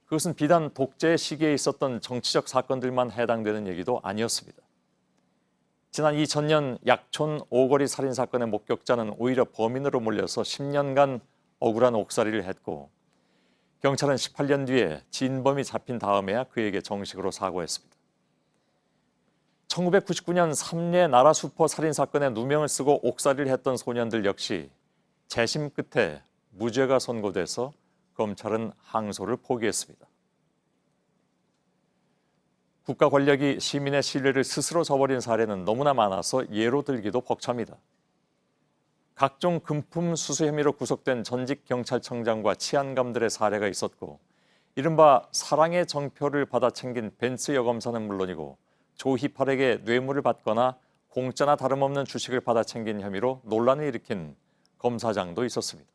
그것은 비단 독재 시기에 있었던 정치적 사건들만 해당되는 얘기도 아니었습니다. 지난 2000년 약촌 오거리 살인 사건의 목격자는 오히려 범인으로 몰려서 10년간 억울한 옥살이를 했고 경찰은 18년 뒤에 진범이 잡힌 다음에야 그에게 정식으로 사과했습니다. 1999년 삼례 나라 슈퍼 살인 사건에 누명을 쓰고 옥살이를 했던 소년들 역시 재심 끝에 무죄가 선고돼서 검찰은 항소를 포기했습니다. 국가 권력이 시민의 신뢰를 스스로 저버린 사례는 너무나 많아서 예로 들기도 벅찹니다. 각종 금품 수수 혐의로 구속된 전직 경찰청장과 치안감들의 사례가 있었고, 이른바 사랑의 정표를 받아 챙긴 벤츠 여검사는 물론이고 조희팔에게 뇌물을 받거나 공짜나 다름없는 주식을 받아 챙긴 혐의로 논란을 일으킨 검사장도 있었습니다.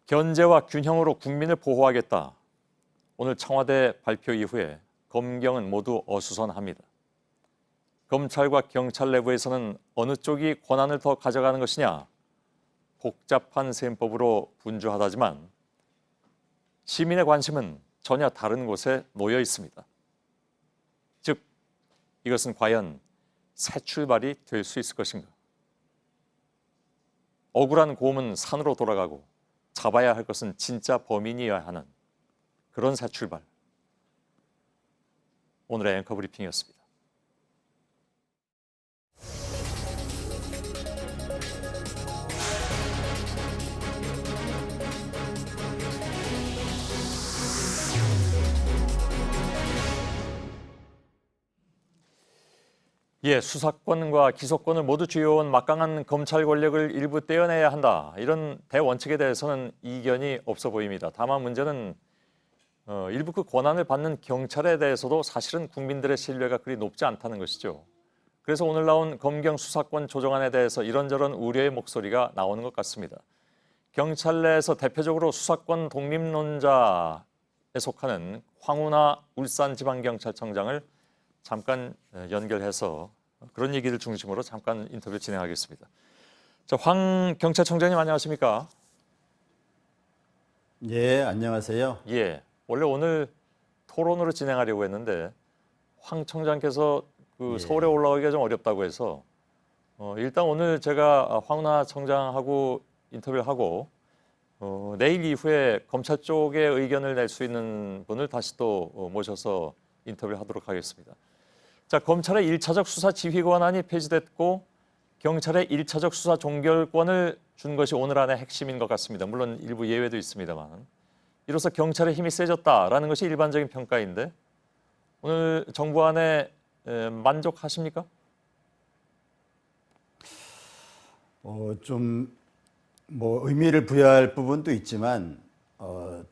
견제와 균형으로 국민을 보호하겠다. 오늘 청와대 발표 이후에 검경은 모두 어수선합니다. 검찰과 경찰 내부에서는 어느 쪽이 권한을 더 가져가는 것이냐, 복잡한 셈법으로 분주하다지만 시민의 관심은 전혀 다른 곳에 놓여 있습니다. 즉, 이것은 과연 새 출발이 될 수 있을 것인가? 억울한 곰은 산으로 돌아가고 잡아야 할 것은 진짜 범인이어야 하는 그런 새 출발. 오늘의 앵커 브리핑이었습니다. 수사권과 기소권을 모두 쥐어온 막강한 검찰 권력을 일부 떼어내야 한다. 이런 대원칙에 대해서는 이견이 없어 보입니다. 다만 문제는 일부 그 권한을 받는 경찰에 대해서도 사실은 국민들의 신뢰가 그리 높지 않다는 것이죠. 그래서 오늘 나온 검경 수사권 조정안에 대해서 이런저런 우려의 목소리가 나오는 것 같습니다. 경찰 내에서 대표적으로 수사권 독립론자에 속하는 황운하 울산지방경찰청장을 잠깐 연결해서 그런 얘기를 중심으로 잠깐 인터뷰 진행하겠습니다. 자, 황 경찰청장님 안녕하십니까? 예, 안녕하세요. 예, 원래 오늘 토론으로 진행하려고 했는데 황 청장께서 그 서울에 올라오기가 좀 어렵다고 해서 일단 오늘 제가 황운하 청장하고 인터뷰를 하고 내일 이후에 검찰 쪽의 의견을 낼 수 있는 분을 다시 또 모셔서 인터뷰를 하도록 하겠습니다. 자, 검찰의 1차적 수사 지휘 권한이 폐지됐고 경찰의 1차적 수사 종결권을 준 것이 오늘 안의 핵심인 것 같습니다. 물론 일부 예외도 있습니다만 이로써 경찰의 힘이 세졌다라는 것이 일반적인 평가인데 오늘 정부 안에 만족하십니까? 좀 뭐 의미를 부여할 부분도 있지만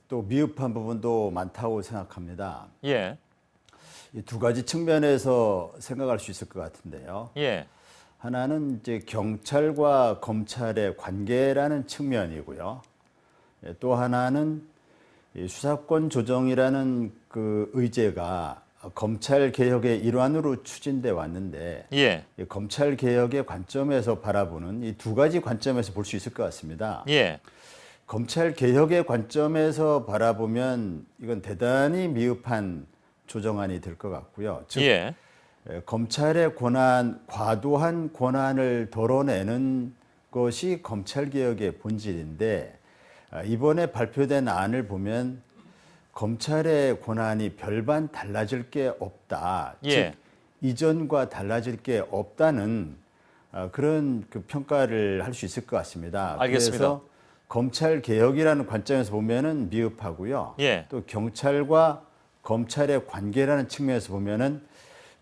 또 미흡한 부분도 많다고 생각합니다. 예. 이 두 가지 측면에서 생각할 수 있을 것 같은데요. 예. 하나는 이제 경찰과 검찰의 관계라는 측면이고요. 또 하나는 이 수사권 조정이라는 그 의제가 검찰 개혁의 일환으로 추진돼 왔는데 예. 이 검찰 개혁의 관점에서 바라보는 이 두 가지 관점에서 볼 수 있을 것 같습니다. 예. 검찰 개혁의 관점에서 바라보면 이건 대단히 미흡한 조정안이 될 것 같고요. 즉 예. 검찰의 과도한 권한을 덜어내는 것이 검찰 개혁의 본질인데 이번에 발표된 안을 보면 검찰의 권한이 별반 달라질 게 없다. 예. 즉 이전과 달라질 게 없다는 그런 그 평가를 할 수 있을 것 같습니다. 알겠습니다. 그래서 검찰 개혁이라는 관점에서 보면은 미흡하고요. 예. 또 경찰과 검찰의 관계라는 측면에서 보면은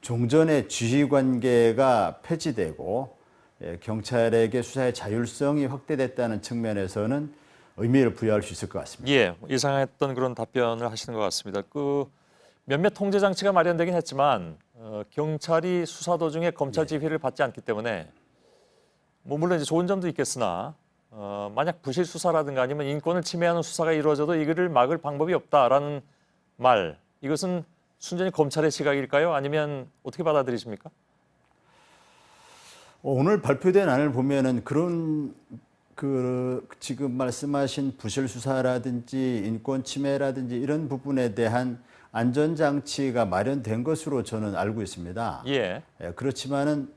종전의 지휘 관계가 폐지되고 경찰에게 수사의 자율성이 확대됐다는 측면에서는 의미를 부여할 수 있을 것 같습니다. 예, 예상했던 그런 답변을 하시는 것 같습니다. 그 몇몇 통제 장치가 마련되긴 했지만 경찰이 수사 도중에 검찰 지휘를 받지 않기 때문에 뭐 물론 이제 좋은 점도 있겠으나 만약 부실 수사라든가 아니면 인권을 침해하는 수사가 이루어져도 이거를 막을 방법이 없다라는 말, 이것은 순전히 검찰의 시각일까요? 아니면 어떻게 받아들이십니까? 오늘 발표된 안을 보면은 그런 그 지금 말씀하신 부실 수사라든지 인권 침해라든지 이런 부분에 대한 안전 장치가 마련된 것으로 저는 알고 있습니다. 예. 그렇지만은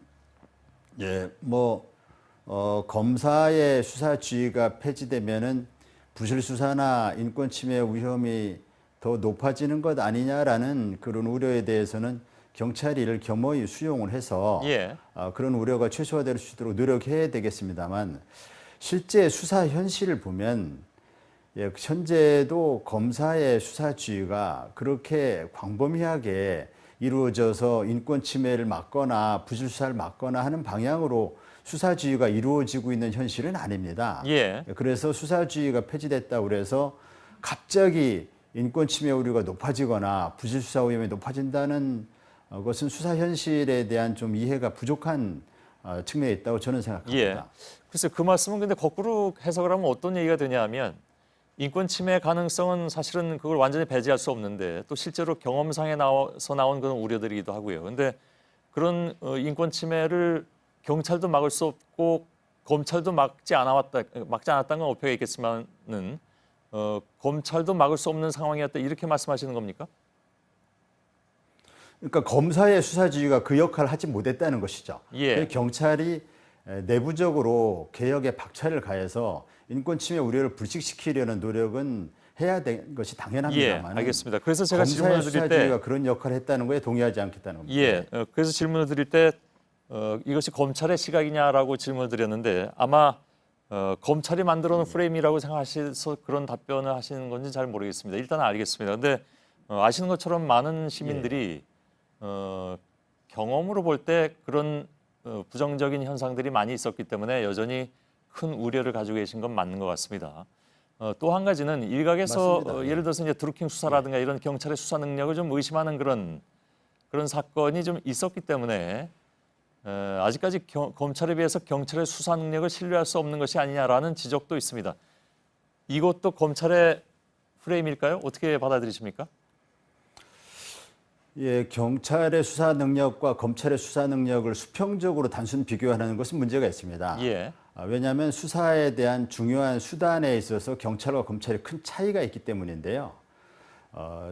검사의 수사 지휘가 폐지되면은 부실 수사나 인권 침해 위험이 더 높아지는 것 아니냐라는 그런 우려에 대해서는 경찰이 이를 겸허히 수용을 해서 예. 그런 우려가 최소화될 수 있도록 노력해야 되겠습니다만 실제 수사 현실을 보면 현재도 검사의 수사 지휘가 그렇게 광범위하게 이루어져서 인권 침해를 막거나 부실 수사를 막거나 하는 방향으로 수사 지휘가 이루어지고 있는 현실은 아닙니다. 예. 그래서 수사 지휘가 폐지됐다고 그래서 갑자기 인권 침해 우려가 높아지거나 부실 수사 위험이 높아진다는 것은 수사 현실에 대한 좀 이해가 부족한 측면이 있다고 저는 생각합니다. 예. 글쎄 그 말씀은 근데 거꾸로 해석을 하면 어떤 얘기가 되냐면 인권 침해 가능성은 사실은 그걸 완전히 배제할 수 없는데 또 실제로 경험상에 나와서 나온 그런 우려들이기도 하고요. 근데 그런 인권 침해를 경찰도 막을 수 없고 검찰도 막지 않았다는 건 어폐가 있겠지만은 검찰도 막을 수 없는 상황이었다 이렇게 말씀하시는 겁니까? 그러니까 검사의 수사 지휘가 그 역할을 하지 못했다는 것이죠. 예. 경찰이 내부적으로 개혁에 박차를 가해서 인권 침해 우려를 불식시키려는 노력은 해야 되는 것이 당연합니다만. 예, 알겠습니다. 그래서 제가 검사의 질문을 수사 드릴 때 지휘가 그런 역할을 했다는 거에 동의하지 않겠다는 겁니다. 예, 그래서 질문을 드릴 때 이것이 검찰의 시각이냐라고 질문을 드렸는데 아마 검찰이 만들어 놓은 프레임이라고 생각하셔서 그런 답변을 하시는 건지 잘 모르겠습니다. 일단 알겠습니다. 근데 아시는 것처럼 많은 시민들이 경험으로 볼 때 그런 부정적인 현상들이 많이 있었기 때문에 여전히 큰 우려를 가지고 계신 건 맞는 것 같습니다. 또 한 가지는 일각에서 예를 들어서 이제 드루킹 수사라든가 이런 경찰의 수사 능력을 좀 의심하는 그런 사건이 좀 있었기 때문에 아직까지 검찰에 비해서 경찰의 수사 능력을 신뢰할 수 없는 것이 아니냐라는 지적도 있습니다. 이것도 검찰의 프레임일까요? 어떻게 받아들이십니까? 예, 경찰의 수사 능력과 검찰의 수사 능력을 수평적으로 단순 비교하는 것은 문제가 있습니다. 예. 왜냐하면 수사에 대한 중요한 수단에 있어서 경찰과 검찰이 큰 차이가 있기 때문인데요.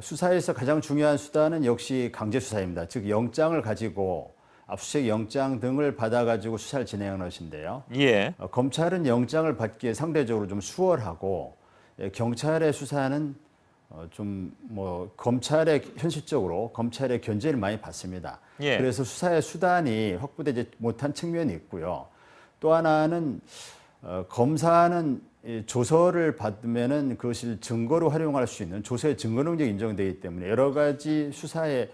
수사에서 가장 중요한 수단은 역시 강제 수사입니다. 즉 영장을 가지고 압수수색 영장 등을 받아가지고 수사를 진행하는 것인데요. 예. 검찰은 영장을 받기에 상대적으로 좀 수월하고 경찰의 수사는 좀 검찰의 현실적으로 검찰의 견제를 많이 받습니다. 예. 그래서 수사의 수단이 확보되지 못한 측면이 있고요. 또 하나는 검사는 조서를 받으면은 그것을 증거로 활용할 수 있는 조서의 증거 능력이 인정되기 때문에 여러 가지 수사의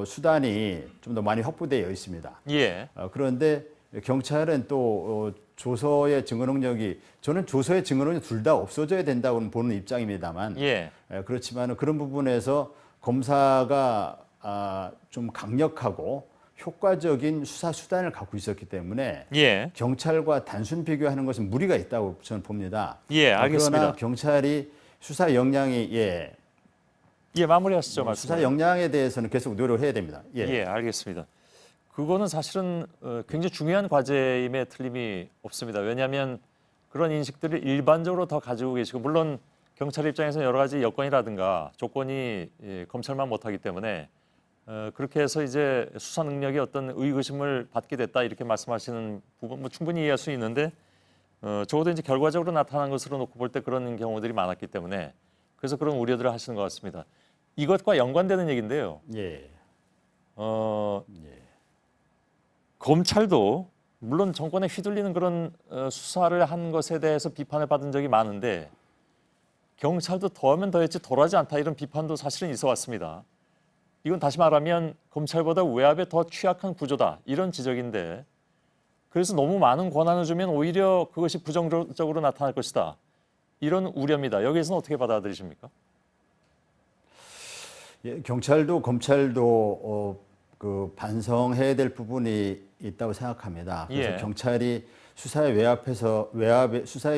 수단이 좀 더 많이 확보되어 있습니다. 예. 그런데 경찰은 또 조서의 증거 능력이 저는 조서의 증거 능력 둘 다 없어져야 된다고 보는 입장입니다만 예. 그렇지만 그런 부분에서 검사가 좀 강력하고 효과적인 수사 수단을 갖고 있었기 때문에 예. 경찰과 단순 비교하는 것은 무리가 있다고 저는 봅니다. 예, 알겠습니다. 그러나 경찰이 수사 역량이 마무리하시죠. 말씀. 수사 역량에 대해서는 계속 노력해야 됩니다. 예, 알겠습니다. 그거는 사실은 굉장히 중요한 과제임에 틀림이 없습니다. 왜냐하면 그런 인식들을 일반적으로 더 가지고 계시고 물론 경찰 입장에서는 여러 가지 여건이라든가 조건이 검찰만 못하기 때문에 그렇게 해서 이제 수사 능력이 어떤 의구심을 받게 됐다 이렇게 말씀하시는 부분 충분히 이해할 수 있는데 적어도 이제 결과적으로 나타난 것으로 놓고 볼 때 그런 경우들이 많았기 때문에 그래서 그런 우려들을 하시는 것 같습니다. 이것과 연관되는 얘기인데요. 예. 검찰도 물론 정권에 휘둘리는 그런 수사를 한 것에 대해서 비판을 받은 적이 많은데 경찰도 더하면 더했지 덜하지 않다 이런 비판도 사실은 있어 왔습니다. 이건 다시 말하면 검찰보다 외압에 더 취약한 구조다 이런 지적인데 그래서 너무 많은 권한을 주면 오히려 그것이 부정적으로 나타날 것이다 이런 우려입니다. 여기에서는 어떻게 받아들이십니까? 예, 경찰도 검찰도 반성해야 될 부분이 있다고 생각합니다. 그래서 예. 경찰이 수사의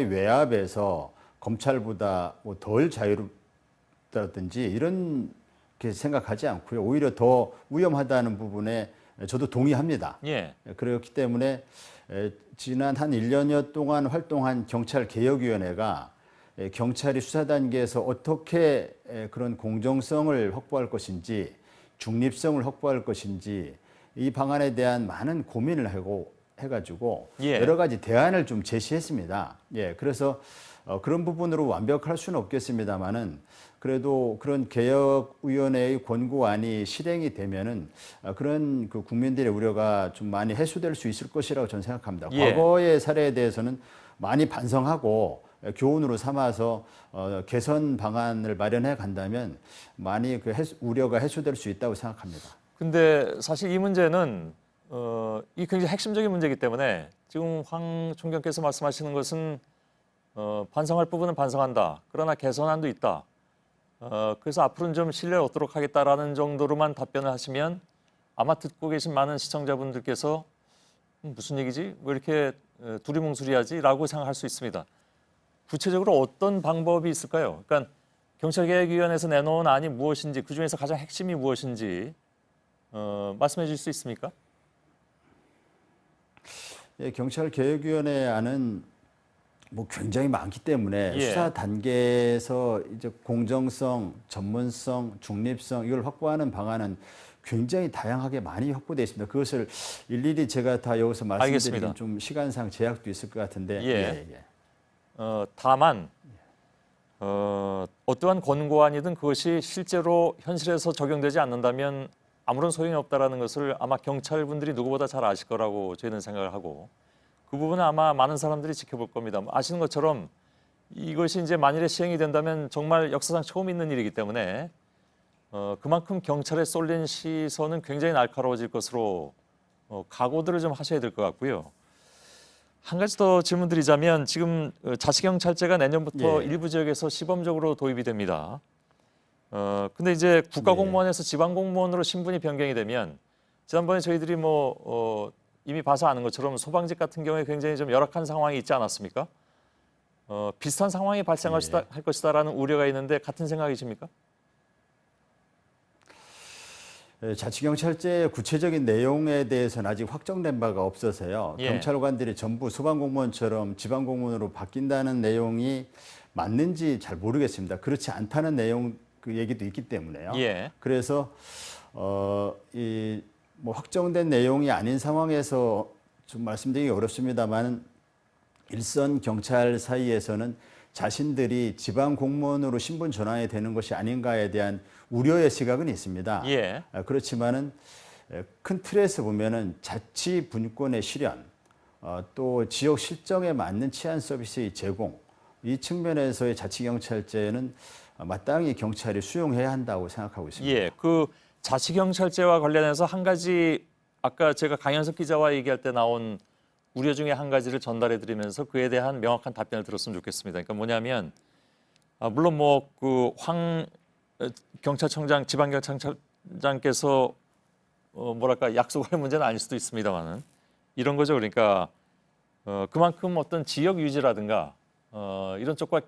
외압에서 검찰보다 덜 자유롭다든지 이런 게 생각하지 않고요. 오히려 더 위험하다는 부분에 저도 동의합니다. 예. 그렇기 때문에 지난 한 1년여 동안 활동한 경찰개혁위원회가 경찰이 수사 단계에서 어떻게 그런 공정성을 확보할 것인지 중립성을 확보할 것인지 이 방안에 대한 많은 고민을 해가지고 예. 여러 가지 대안을 좀 제시했습니다. 예, 그래서 그런 부분으로 완벽할 수는 없겠습니다만은 그래도 그런 개혁위원회의 권고안이 실행이 되면은 그런 그 국민들의 우려가 좀 많이 해소될 수 있을 것이라고 저는 생각합니다. 예. 과거의 사례에 대해서는 많이 반성하고 교훈으로 삼아서 개선 방안을 마련해 간다면 많이 그 우려가 해소될 수 있다고 생각합니다. 근데 사실 이 문제는 이 굉장히 핵심적인 문제이기 때문에 지금 황 총경께서 말씀하시는 것은 반성할 부분은 반성한다. 그러나 개선안도 있다. 그래서 앞으로는 좀 신뢰를 얻도록 하겠다라는 정도로만 답변을 하시면 아마 듣고 계신 많은 시청자분들께서 무슨 얘기지? 왜 이렇게 두리뭉술이하지? 라고 생각할 수 있습니다. 구체적으로 어떤 방법이 있을까요? 그러니까 경찰개혁위원회에서 내놓은 안이 무엇인지 그중에서 가장 핵심이 무엇인지 말씀해 주실 수 있습니까? 예, 경찰개혁위원회 안은 굉장히 많기 때문에 예. 수사 단계에서 이제 공정성, 전문성, 중립성 이걸 확보하는 방안은 굉장히 다양하게 많이 확보되어 있습니다. 그것을 일일이 제가 다 여기서 말씀드리긴 좀 시간상 제약도 있을 것 같은데. 예. 다만 어떠한 권고안이든 그것이 실제로 현실에서 적용되지 않는다면 아무런 소용이 없다라는 것을 아마 경찰분들이 누구보다 잘 아실 거라고 저희는 생각을 하고 그 부분은 아마 많은 사람들이 지켜볼 겁니다. 아시는 것처럼 이것이 이제 만일에 시행이 된다면 정말 역사상 처음 있는 일이기 때문에 그만큼 경찰에 쏠린 시선은 굉장히 날카로워질 것으로 각오들을 좀 하셔야 될 것 같고요. 한 가지 더 질문드리자면 지금 자치경찰제가 내년부터 예. 일부 지역에서 시범적으로 도입이 됩니다. 근데 이제 국가공무원에서 지방공무원으로 신분이 변경이 되면 지난번에 저희들이 이미 봐서 아는 것처럼 소방직 같은 경우에 굉장히 좀 열악한 상황이 있지 않았습니까? 비슷한 상황이 발생할 할 것이다라는 우려가 있는데 같은 생각이십니까? 자치경찰제의 구체적인 내용에 대해서는 아직 확정된 바가 없어서요. 예. 경찰관들이 전부 소방공무원처럼 지방공무원으로 바뀐다는 내용이 맞는지 잘 모르겠습니다. 그렇지 않다는 내용 그 얘기도 있기 때문에요. 예. 그래서 이 뭐 확정된 내용이 아닌 상황에서 좀 말씀드리기 어렵습니다만 일선 경찰 사이에서는 자신들이 지방 공무원으로 신분 전환이 되는 것이 아닌가에 대한 우려의 시각은 있습니다. 예. 그렇지만은 큰 틀에서 보면은 자치 분권의 실현, 또 지역 실정에 맞는 치안 서비스의 제공, 이 측면에서의 자치경찰제는 마땅히 경찰이 수용해야 한다고 생각하고 있습니다. 예, 그 자치경찰제와 관련해서 한 가지 아까 제가 강현석 기자와 얘기할 때 나온 우려 중에 한 가지를 전달해 드리면서 그에 대한 명확한 답변을 들었으면 좋겠습니다. 그러니까 뭐냐면 물론 뭐 그 황 경찰청장 지방경찰청장께서 뭐랄까 약속할 문제는 아닐 수도 있습니다만은 이런 거죠. 그러니까 그만큼 어떤 지역 유지라든가 이런 쪽과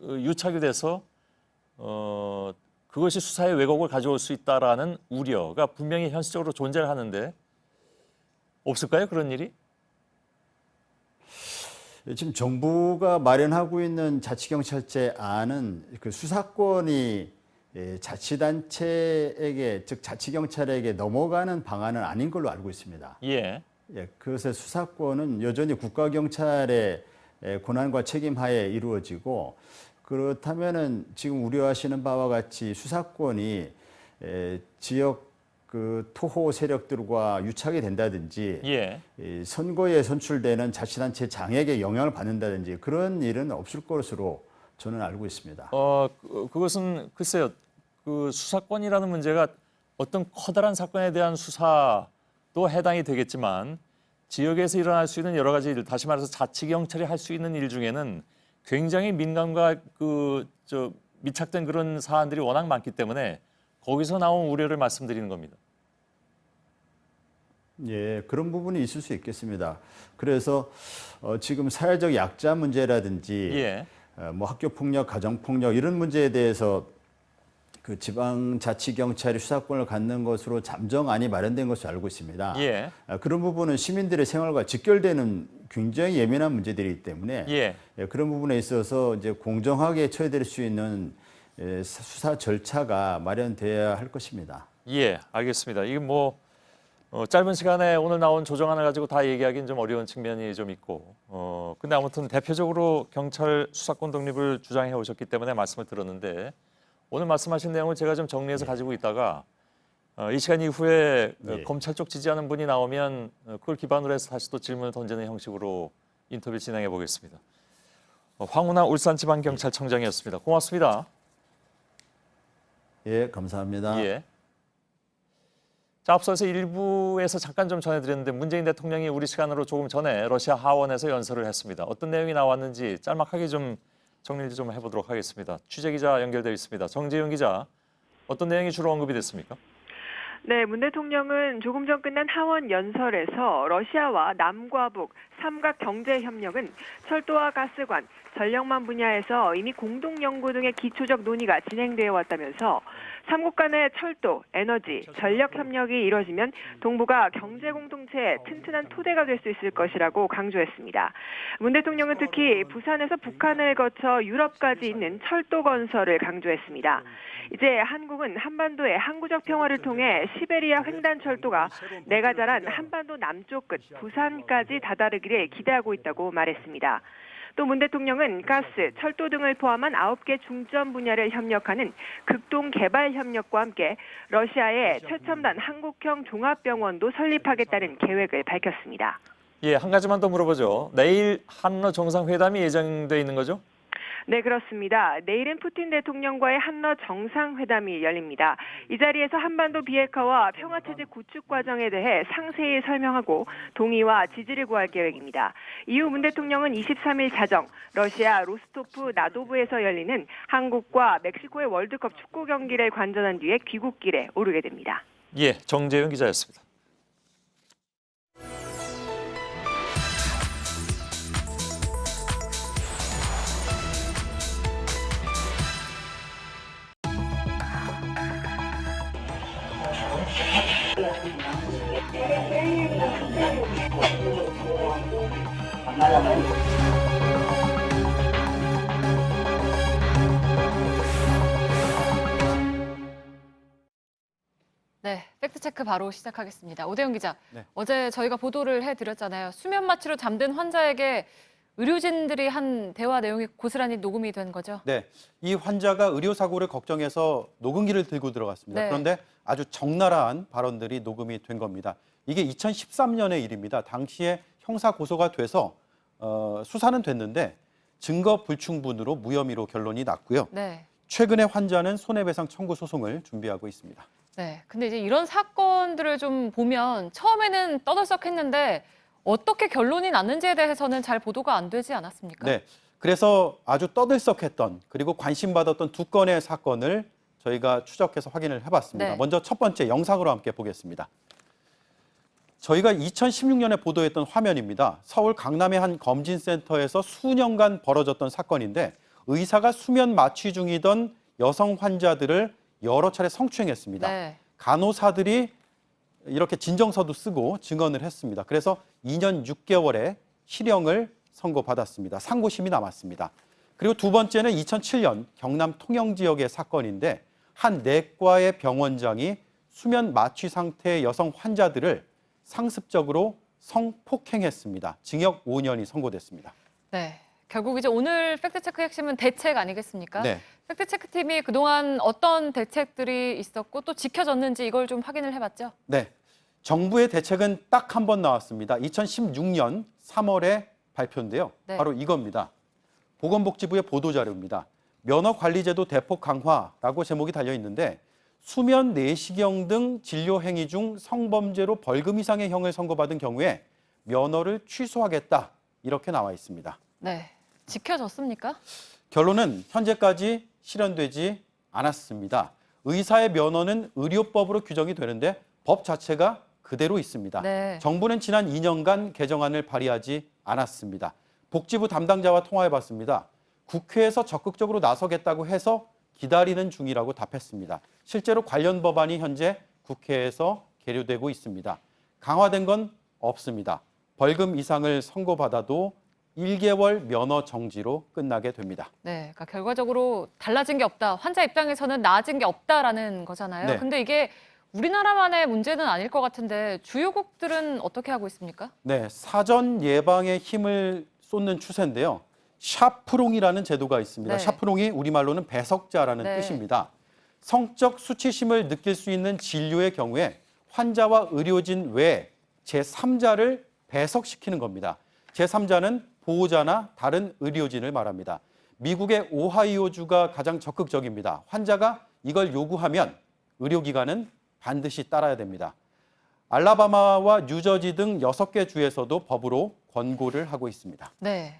유착이 돼서 그것이 수사의 왜곡을 가져올 수 있다라는 우려가 분명히 현실적으로 존재를 하는데 없을까요? 그런 일이? 지금 정부가 마련하고 있는 자치경찰제 안은 그 수사권이 자치단체에게 즉 자치경찰에게 넘어가는 방안은 아닌 걸로 알고 있습니다. 예. 그것의 수사권은 여전히 국가경찰의 권한과 책임 하에 이루어지고 그렇다면은 지금 우려하시는 바와 같이 수사권이 지역 그 토호 세력들과 유착이 된다든지 예. 선거에 선출되는 자치단체 장에게 영향을 받는다든지 그런 일은 없을 것으로 저는 알고 있습니다. 그것은 글쎄요. 그 수사권이라는 문제가 어떤 커다란 사건에 대한 수사도 해당이 되겠지만 지역에서 일어날 수 있는 여러 가지 일, 다시 말해서 자치경찰이 할 수 있는 일 중에는 굉장히 민감과 밀착된 그런 사안들이 워낙 많기 때문에 거기서 나온 우려를 말씀드리는 겁니다. 예, 그런 부분이 있을 수 있겠습니다. 그래서 지금 사회적 약자 문제라든지 예. 뭐 학교 폭력, 가정 폭력 이런 문제에 대해서 그 지방자치경찰이 수사권을 갖는 것으로 잠정안이 마련된 것으로 알고 있습니다. 예. 그런 부분은 시민들의 생활과 직결되는 굉장히 예민한 문제들이기 때문에 예. 그런 부분에 있어서 이제 공정하게 처리될 수 있는 수사 절차가 마련돼야 할 것입니다. 예, 알겠습니다. 이게 뭐 짧은 시간에 오늘 나온 조정안을 가지고 다 얘기하기는 좀 어려운 측면이 좀 있고, 근데 아무튼 대표적으로 경찰 수사권 독립을 주장해 오셨기 때문에 말씀을 들었는데 오늘 말씀하신 내용을 제가 좀 정리해서 가지고 있다가 이 시간 이후에 검찰 쪽 지지하는 분이 나오면 그걸 기반으로 해서 다시 또 질문을 던지는 형식으로 인터뷰 진행해 보겠습니다. 황운하 울산지방경찰청장이었습니다. 고맙습니다. 예, 감사합니다. 예. 자, 앞서서 일부에서 잠깐 좀 전해드렸는데 문재인 대통령이 우리 시간으로 조금 전에 러시아 하원에서 연설을 했습니다. 어떤 내용이 나왔는지 짤막하게 좀 정리를 좀 해보도록 하겠습니다. 취재기자 연결되어 있습니다. 정재윤 기자, 어떤 내용이 주로 언급이 됐습니까? 네, 문 대통령은 조금 전 끝난 하원 연설에서 러시아와 남과 북 삼각 경제 협력은 철도와 가스관, 전력망 분야에서 이미 공동 연구 등의 기초적 논의가 진행되어 왔다면서 삼국 간의 철도, 에너지, 전력 협력이 이뤄지면 동북아 경제 공동체의 튼튼한 토대가 될 수 있을 것이라고 강조했습니다. 문 대통령은 특히 부산에서 북한을 거쳐 유럽까지 있는 철도 건설을 강조했습니다. 이제 한국은 한반도의 항구적 평화를 통해 시베리아 횡단 철도가 내가 자란 한반도 남쪽 끝 부산까지 다다르기를 기대하고 있다고 말했습니다. 또 문 대통령은 가스, 철도 등을 포함한 9개 중점 분야를 협력하는 극동개발협력과 함께 러시아의 최첨단 한국형 종합병원도 설립하겠다는 계획을 밝혔습니다. 예, 한 가지만 더 물어보죠. 내일 한러 정상회담이 예정돼 있는 거죠? 네, 그렇습니다. 내일은 푸틴 대통령과의 한러 정상회담이 열립니다. 이 자리에서 한반도 비핵화와 평화체제 구축 과정에 대해 상세히 설명하고 동의와 지지를 구할 계획입니다. 이후 문 대통령은 23일 자정 러시아 로스토프 나도브에서 열리는 한국과 멕시코의 월드컵 축구 경기를 관전한 뒤에 귀국길에 오르게 됩니다. 예, 정재윤 기자였습니다. 네, 팩트체크 바로 시작하겠습니다. 오대영 기자, 네. 어제 저희가 보도를 해드렸잖아요. 수면 마취로 잠든 환자에게 의료진들이 한 대화 내용이 고스란히 녹음이 된 거죠? 네, 이 환자가 의료사고를 걱정해서 녹음기를 들고 들어갔습니다. 네. 그런데 아주 적나라한 발언들이 녹음이 된 겁니다. 이게 2013년의 일입니다. 당시에 형사 고소가 돼서 수사는 됐는데 증거 불충분으로 무혐의로 결론이 났고요. 네. 최근에 환자는 손해배상 청구 소송을 준비하고 있습니다. 네, 근데 이제 이런 사건들을 좀 보면 처음에는 떠들썩했는데 어떻게 결론이 났는지에 대해서는 잘 보도가 안 되지 않았습니까? 네, 그래서 아주 떠들썩했던 그리고 관심받았던 두 건의 사건을 저희가 추적해서 확인을 해봤습니다. 네. 먼저 첫 번째 영상으로 함께 보겠습니다. 저희가 2016년에 보도했던 화면입니다. 서울 강남의 한 검진센터에서 수년간 벌어졌던 사건인데 의사가 수면 마취 중이던 여성 환자들을 여러 차례 성추행했습니다. 네. 간호사들이 이렇게 진정서도 쓰고 증언을 했습니다. 그래서 2년 6개월의 실형을 선고받았습니다. 상고심이 남았습니다. 그리고 두 번째는 2007년 경남 통영 지역의 사건인데 한 내과의 병원장이 수면 마취 상태의 여성 환자들을 상습적으로 성폭행했습니다. 징역 5년이 선고됐습니다. 네, 결국 이제 오늘 팩트체크 핵심은 대책 아니겠습니까? 네. 팩트체크팀이 그동안 어떤 대책들이 있었고 또 지켜졌는지 이걸 좀 확인을 해봤죠? 네, 정부의 대책은 딱 한 번 나왔습니다. 2016년 3월에 발표인데요. 네. 바로 이겁니다. 보건복지부의 보도자료입니다. 면허관리제도 대폭 강화라고 제목이 달려 있는데 수면 내시경 등 진료 행위 중 성범죄로 벌금 이상의 형을 선고받은 경우에 면허를 취소하겠다 이렇게 나와 있습니다. 네, 지켜졌습니까? 결론은 현재까지 실현되지 않았습니다. 의사의 면허는 의료법으로 규정이 되는데 법 자체가 그대로 있습니다. 네. 정부는 지난 2년간 개정안을 발의하지 않았습니다. 복지부 담당자와 통화해봤습니다. 국회에서 적극적으로 나서겠다고 해서 기다리는 중이라고 답했습니다. 실제로 관련 법안이 현재 국회에서 계류되고 있습니다. 강화된 건 없습니다. 벌금 이상을 선고받아도 1개월 면허 정지로 끝나게 됩니다. 네, 그러니까 결과적으로 달라진 게 없다. 환자 입장에서는 나아진 게 없다라는 거잖아요. 네. 근데 이게 우리나라만의 문제는 아닐 것 같은데 주요국들은 어떻게 하고 있습니까? 네, 사전 예방에 힘을 쏟는 추세인데요. 샤프롱이라는 제도가 있습니다. 네. 샤프롱이 우리말로는 배석자라는 네. 뜻입니다. 성적 수치심을 느낄 수 있는 진료의 경우에 환자와 의료진 외 제3자를 배석시키는 겁니다. 제3자는 보호자나 다른 의료진을 말합니다. 미국의 오하이오주가 가장 적극적입니다. 환자가 이걸 요구하면 의료기관은 반드시 따라야 됩니다. 알라바마와 뉴저지 등 6개 주에서도 법으로 권고를 하고 있습니다. 네,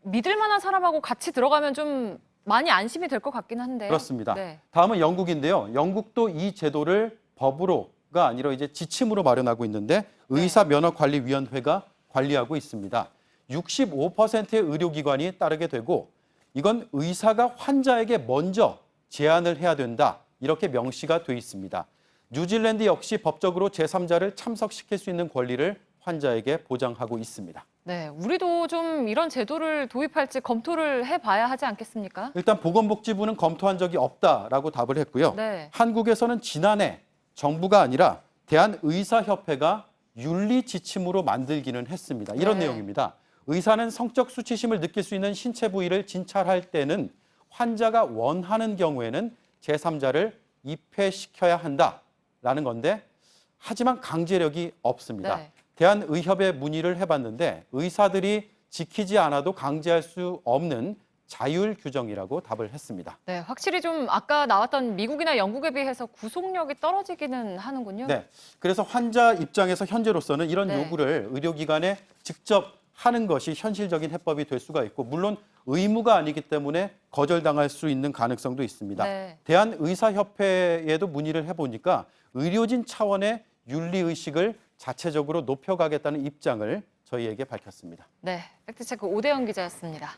믿을 만한 사람하고 같이 들어가면 좀 많이 안심이 될 것 같긴 한데요. 그렇습니다. 네. 다음은 영국인데요. 영국도 이 제도를 법으로가 아니라 이제 지침으로 마련하고 있는데 의사면허관리위원회가 관리하고 있습니다. 65%의 의료기관이 따르게 되고 이건 의사가 환자에게 먼저 제안을 해야 된다. 이렇게 명시가 돼 있습니다. 뉴질랜드 역시 법적으로 제3자를 참석시킬 수 있는 권리를 환자에게 보장하고 있습니다. 네, 우리도 좀 이런 제도를 도입할지 검토를 해봐야 하지 않겠습니까? 일단 보건복지부는 검토한 적이 없다라고 답을 했고요. 네. 한국에서는 지난해 정부가 아니라 대한의사협회가 윤리 지침으로 만들기는 했습니다. 이런 네. 내용입니다. 의사는 성적 수치심을 느낄 수 있는 신체 부위를 진찰할 때는 환자가 원하는 경우에는 제3자를 입회시켜야 한다라는 건데 하지만 강제력이 없습니다. 네. 대한의협에 문의를 해봤는데 의사들이 지키지 않아도 강제할 수 없는 자율 규정이라고 답을 했습니다. 네, 확실히 좀 아까 나왔던 미국이나 영국에 비해서 구속력이 떨어지기는 하는군요. 네, 그래서 환자 입장에서 현재로서는 이런 네. 요구를 의료기관에 직접 하는 것이 현실적인 해법이 될 수가 있고 물론 의무가 아니기 때문에 거절당할 수 있는 가능성도 있습니다. 네. 대한의사협회에도 문의를 해보니까 의료진 차원의 윤리의식을 자체적으로 높여가겠다는 입장을 저희에게 밝혔습니다. 네, 팩트체크 오대영 기자였습니다.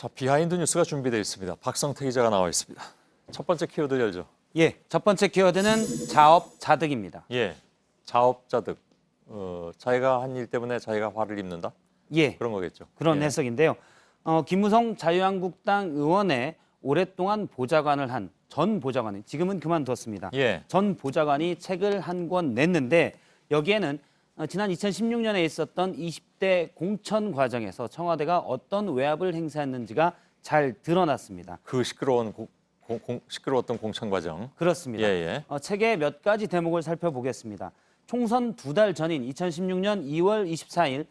자, 비하인드 뉴스가 준비되어 있습니다. 박성태 기자가 나와 있습니다. 첫 번째 키워드 열죠. 예, 첫 번째 키워드는 자업자득입니다. 예, 자업자득. 자기가 한 일 때문에 자기가 화를 입는다? 예, 그런 거겠죠. 그런 예. 해석인데요. 김무성 자유한국당 의원의 오랫동안 보좌관을 한 전 보좌관이 지금은 그만뒀습니다. 예. 전 보좌관이 책을 한 권 냈는데 여기에는 지난 2016년에 있었던 20대 공천 과정에서 청와대가 어떤 외압을 행사했는지가 잘 드러났습니다. 그 시끄러웠던 공천 과정. 그렇습니다. 예. 책의 몇 가지 대목을 살펴보겠습니다. 총선 2달 전인 2016년 2월 24일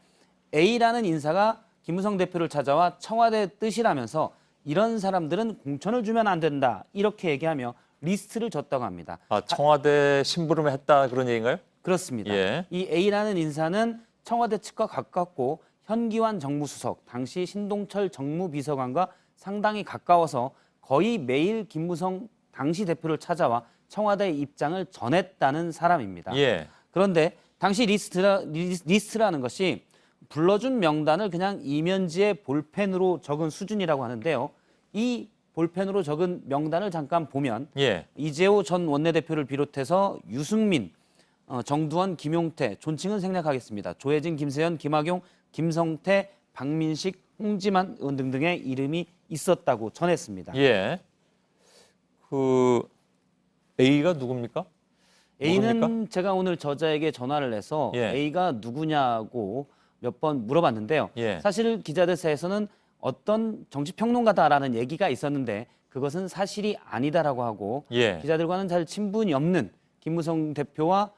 A라는 인사가 김무성 대표를 찾아와 청와대 뜻이라면서 이런 사람들은 공천을 주면 안 된다 이렇게 얘기하며 리스트를 줬다고 합니다. 아, 청와대 심부름을 했다 그런 얘기인가요? 그렇습니다. 예. 이 A라는 인사는 청와대 측과 가깝고 현기환 정무수석, 당시 신동철 정무비서관과 상당히 가까워서 거의 매일 김무성 당시 대표를 찾아와 청와대의 입장을 전했다는 사람입니다. 예. 그런데 당시 리스트라는 것이 불러준 명단을 그냥 이면지에 볼펜으로 적은 수준이라고 하는데요. 이 볼펜으로 적은 명단을 잠깐 보면 예. 이재호 전 원내대표를 비롯해서 유승민, 정두원, 김용태, 존칭은 생략하겠습니다. 조혜진, 김세현, 김학용, 김성태, 박민식, 홍지만 의원 등등의 이름이 있었다고 전했습니다. 예. 그 A가 누굽니까? A는 모릅니까? 제가 오늘 저자에게 전화를 해서 예. A가 누구냐고 몇 번 물어봤는데요. 예. 사실 기자들 사이에서는 어떤 정치평론가다라는 얘기가 있었는데 그것은 사실이 아니다라고 하고 예. 기자들과는 잘 친분이 없는 김무성 대표와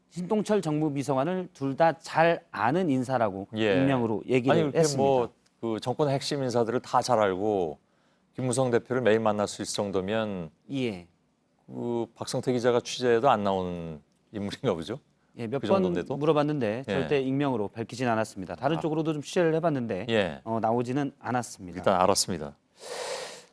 신동철 정무비서관을 둘 다 잘 아는 인사라고 예. 익명으로 얘기를 아니 이렇게 했습니다. 그 정권의 핵심 인사들을 다 잘 알고 김무성 대표를 매일 만날 수 있을 정도면 예. 그 박성태 기자가 취재해도 안 나오는 인물인가 보죠? 예, 몇 그 번 정도인데도? 물어봤는데 예. 절대 익명으로 밝히진 않았습니다. 다른 쪽으로도 좀 취재를 해봤는데 예. 나오지는 않았습니다. 일단 알았습니다.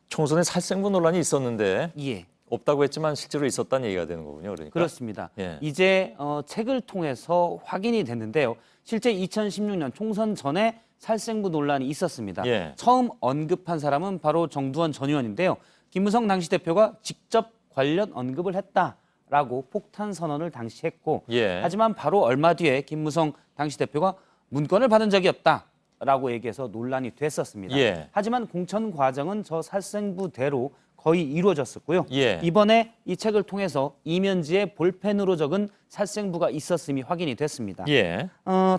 총선에 살생부 논란이 있었는데 예. 없다고 했지만 실제로 있었다는 얘기가 되는 거군요. 그러니까. 그렇습니다. 예. 이제 책을 통해서 확인이 됐는데요. 실제 2016년 총선 전에 살생부 논란이 있었습니다. 예. 처음 언급한 사람은 바로 정두원 전 의원인데요. 김무성 당시 대표가 직접 관련 언급을 했다라고 폭탄 선언을 당시 했고 예. 하지만 바로 얼마 뒤에 김무성 당시 대표가 문건을 받은 적이 없다라고 얘기해서 논란이 됐었습니다. 예. 하지만 공천 과정은 저 살생부대로 거의 이루어졌었고요. 예. 이번에 이 책을 통해서 이면지에 볼펜으로 적은 살생부가 있었음이 확인이 됐습니다. 예.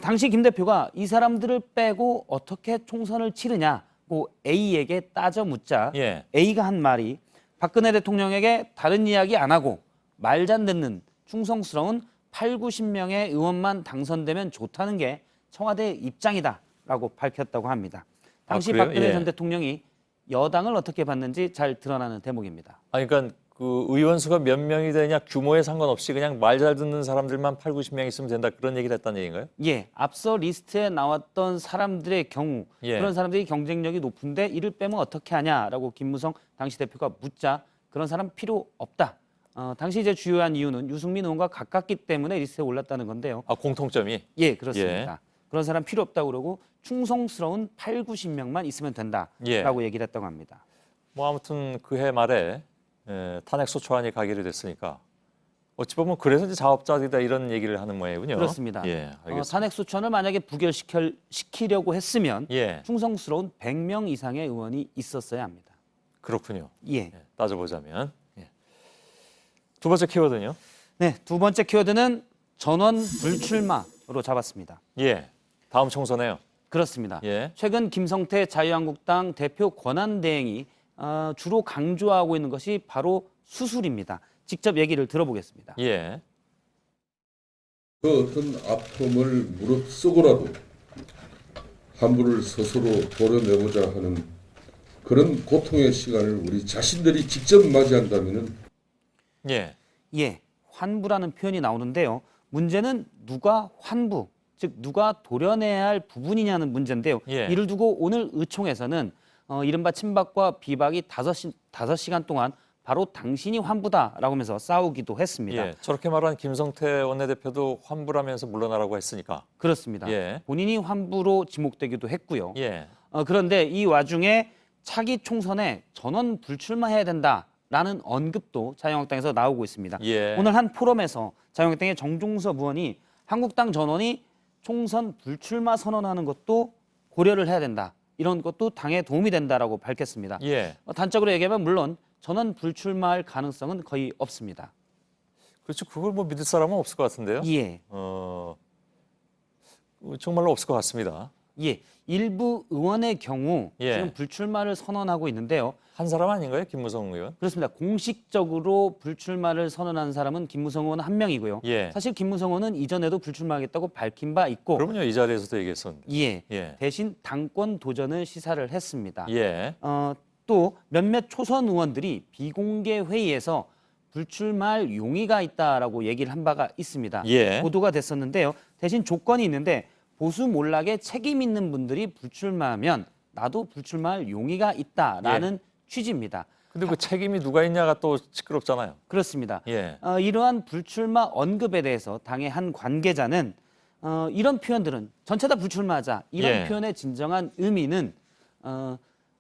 당시 김 대표가 이 사람들을 빼고 어떻게 총선을 치르냐고 A에게 따져 묻자 예. A가 한 말이 박근혜 대통령에게 다른 이야기 안 하고 말잔 듣는 충성스러운 8, 90명의 의원만 당선되면 좋다는 게 청와대의 입장이다라고 밝혔다고 합니다. 당시 그래요? 박근혜 예. 전 대통령이 여당을 어떻게 봤는지 잘 드러나는 대목입니다. 아니, 그러니까 그 의원 수가 몇 명이 되냐 규모에 상관없이 그냥 말 잘 듣는 사람들만 8, 90명 있으면 된다 그런 얘기를 했다는 얘기인가요? 예, 앞서 리스트에 나왔던 사람들의 경우 예. 그런 사람들이 경쟁력이 높은데 이를 빼면 어떻게 하냐라고 김무성 당시 대표가 묻자 그런 사람 필요 없다. 당시 이제 주요한 이유는 유승민 의원과 가깝기 때문에 리스트에 올랐다는 건데요. 아, 공통점이? 예, 그렇습니다. 그런 사람 필요 없다고 그러고 충성스러운 8, 90명만 있으면 된다라고 얘기를 했다고 합니다. 뭐 아무튼 그 해 말에 탄핵소 초안이 가결이 됐으니까 어찌 보면 그래서 이제 자업자득이다 이런 얘기를 하는 모양이군요. 그렇습니다. 예, 알겠습니다. 탄핵소추안을 만약에 부결시키려고 했으면 예. 충성스러운 100명 이상의 의원이 있었어야 합니다. 그렇군요. 예. 따져보자면. 예. 두 번째 키워드는요? 네, 두 번째 키워드는 전원 불출마로 잡았습니다. 예. 다음 총선에요. 그렇습니다. 예. 최근 김성태 자유한국당 대표 권한대행이 주로 강조하고 있는 것이 바로 수술입니다. 직접 얘기를 들어보겠습니다. 예. 그 어떤 아픔을 무릅쓰고라도 한부를 스스로 도려내고자 하는 그런 고통의 시간을 우리 자신들이 직접 맞이한다면은 예, 환부라는 표현이 나오는데요. 문제는 누가 환부, 즉 누가 도려내야 할 부분이냐는 문제인데요. 예. 이를 두고 오늘 의총에서는 이른바 친박과 비박이 5시간 동안 바로 당신이 환부다라고 하면서 싸우기도 했습니다. 예. 저렇게 말한 김성태 원내대표도 환불하면서 물러나라고 했으니까. 그렇습니다. 예. 본인이 환부로 지목되기도 했고요. 예. 그런데 이 와중에 차기 총선에 전원 불출마해야 된다라는 언급도 자유한국당에서 나오고 있습니다. 예. 오늘 한 포럼에서 자유한국당의 정종섭 의원이 한국당 전원이 총선 불출마 선언하는 것도 고려를 해야 된다. 이런 것도 당에 도움이 된다라고 밝혔습니다. 예. 단적으로 얘기하면 물론 전원 불출마할 가능성은 거의 없습니다. 그렇죠. 그걸 뭐 믿을 사람은 없을 것 같은데요. 예. 정말로 없을 것 같습니다. 예. 일부 의원의 경우 예. 지금 불출마를 선언하고 있는데요. 한 사람 아닌가요? 김무성 의원? 그렇습니다. 공식적으로 불출마를 선언한 사람은 김무성 의원 한 명이고요. 예. 사실 김무성 의원은 이전에도 불출마하겠다고 밝힌 바 있고 그럼요. 이 자리에서도 얘기했었는데. 예. 예. 대신 당권 도전을 시사를 했습니다. 예. 또 몇몇 초선 의원들이 비공개 회의에서 불출마할 용의가 있다라고 얘기를 한 바가 있습니다. 예. 보도가 됐었는데요. 대신 조건이 있는데 보수 몰락에 책임 있는 분들이 불출마하면 나도 불출마할 용의가 있다라는 취지입니다. 근데 그 책임이 누가 있냐가 또 시끄럽잖아요. 그렇습니다. 예. 이러한 불출마 언급에 대해서 당의 한 관계자는 이런 표현들은 전체 다 불출마하자 이런 예. 표현의 진정한 의미는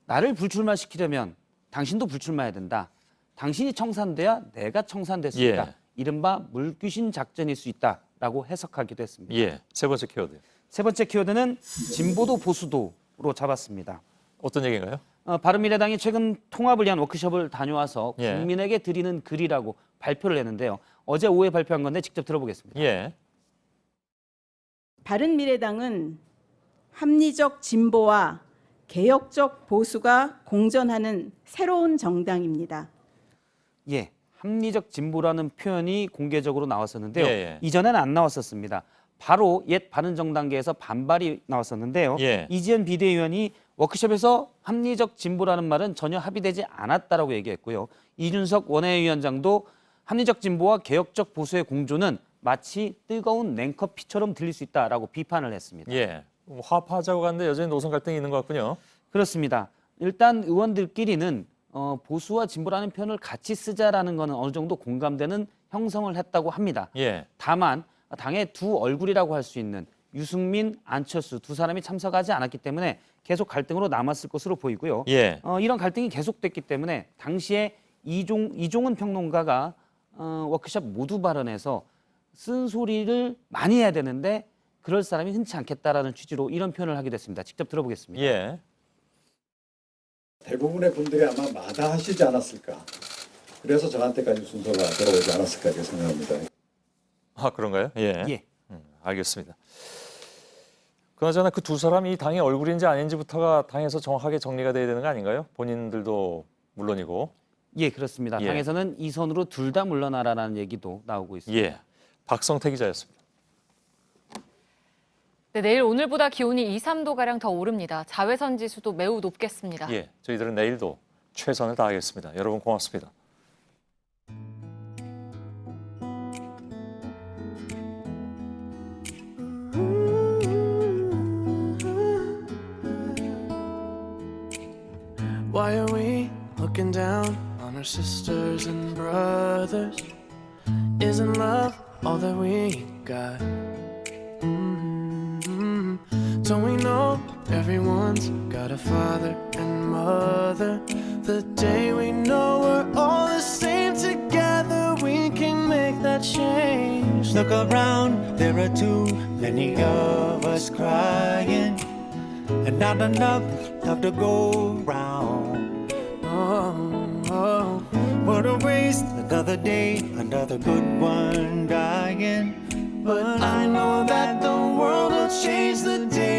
나를 불출마시키려면 당신도 불출마해야 된다. 당신이 청산돼야 내가 청산됐으니까 예. 이른바 물귀신 작전일 수 있다라고 해석하기도 했습니다. 예. 세 번째 키워드. 세 번째 키워드는 진보도 보수도로 잡았습니다. 어떤 얘기인가요? 바른미래당이 최근 통합을 위한 워크숍을 다녀와서 예. 국민에게 드리는 글이라고 발표를 했는데요. 어제 오후에 발표한 건데 직접 들어보겠습니다. 예. 바른미래당은 합리적 진보와 개혁적 보수가 공존하는 새로운 정당입니다. 예, 합리적 진보라는 표현이 공개적으로 나왔었는데요. 예, 예. 이전에는 안 나왔었습니다. 바로 옛 바른정당계에서 반발이 나왔었는데요. 예. 이지연 비대위원이 워크숍에서 합리적 진보라는 말은 전혀 합의되지 않았다라고 얘기했고요. 이준석 원외위원장도 합리적 진보와 개혁적 보수의 공존은 마치 뜨거운 냉커피처럼 들릴 수 있다라고 비판을 했습니다. 예. 화합하자고 갔는데 여전히 노선 갈등이 있는 것 같군요. 그렇습니다. 일단 의원들끼리는 보수와 진보라는 표현을 같이 쓰자라는 것은 어느 정도 공감되는 형성을 했다고 합니다. 예. 다만 당의 두 얼굴이라고 할 수 있는 유승민, 안철수 두 사람이 참석하지 않았기 때문에 계속 갈등으로 남았을 것으로 보이고요. 예. 이런 갈등이 계속됐기 때문에 당시에 이종은 평론가가 워크숍 모두 발언에서 쓴소리를 많이 해야 되는데 그럴 사람이 흔치 않겠다라는 취지로 이런 표현을 하게 됐습니다. 직접 들어보겠습니다. 예. 대부분의 분들이 아마 마다하시지 않았을까. 그래서 저한테까지 순서가 들어오지 않았을까 이렇게 생각합니다. 아, 그런가요? 예. 예. 알겠습니다. 그나저나 그 두 사람이 이 당의 얼굴인지 아닌지부터가 당에서 정확하게 정리가 돼야 되는 거 아닌가요? 본인들도 물론이고. 예, 그렇습니다. 예. 당에서는 이 선으로 둘 다 물러나라라는 얘기도 나오고 있습니다. 예. 박성태 기자였습니다. 네, 내일 오늘보다 기온이 2, 3도가량 더 오릅니다. 자외선 지수도 매우 높겠습니다. 예. 저희들은 내일도 최선을 다하겠습니다. 여러분 고맙습니다. Why are we looking down on our sisters and brothers? Isn't love all that we got? Don't we know everyone's got a father and mother? The day we know we're all the same together, we can make that change. Look around, there are too many of us crying, and not enough love to go round. Oh, what a waste, another day, another good one dying. but I know that the world will change the day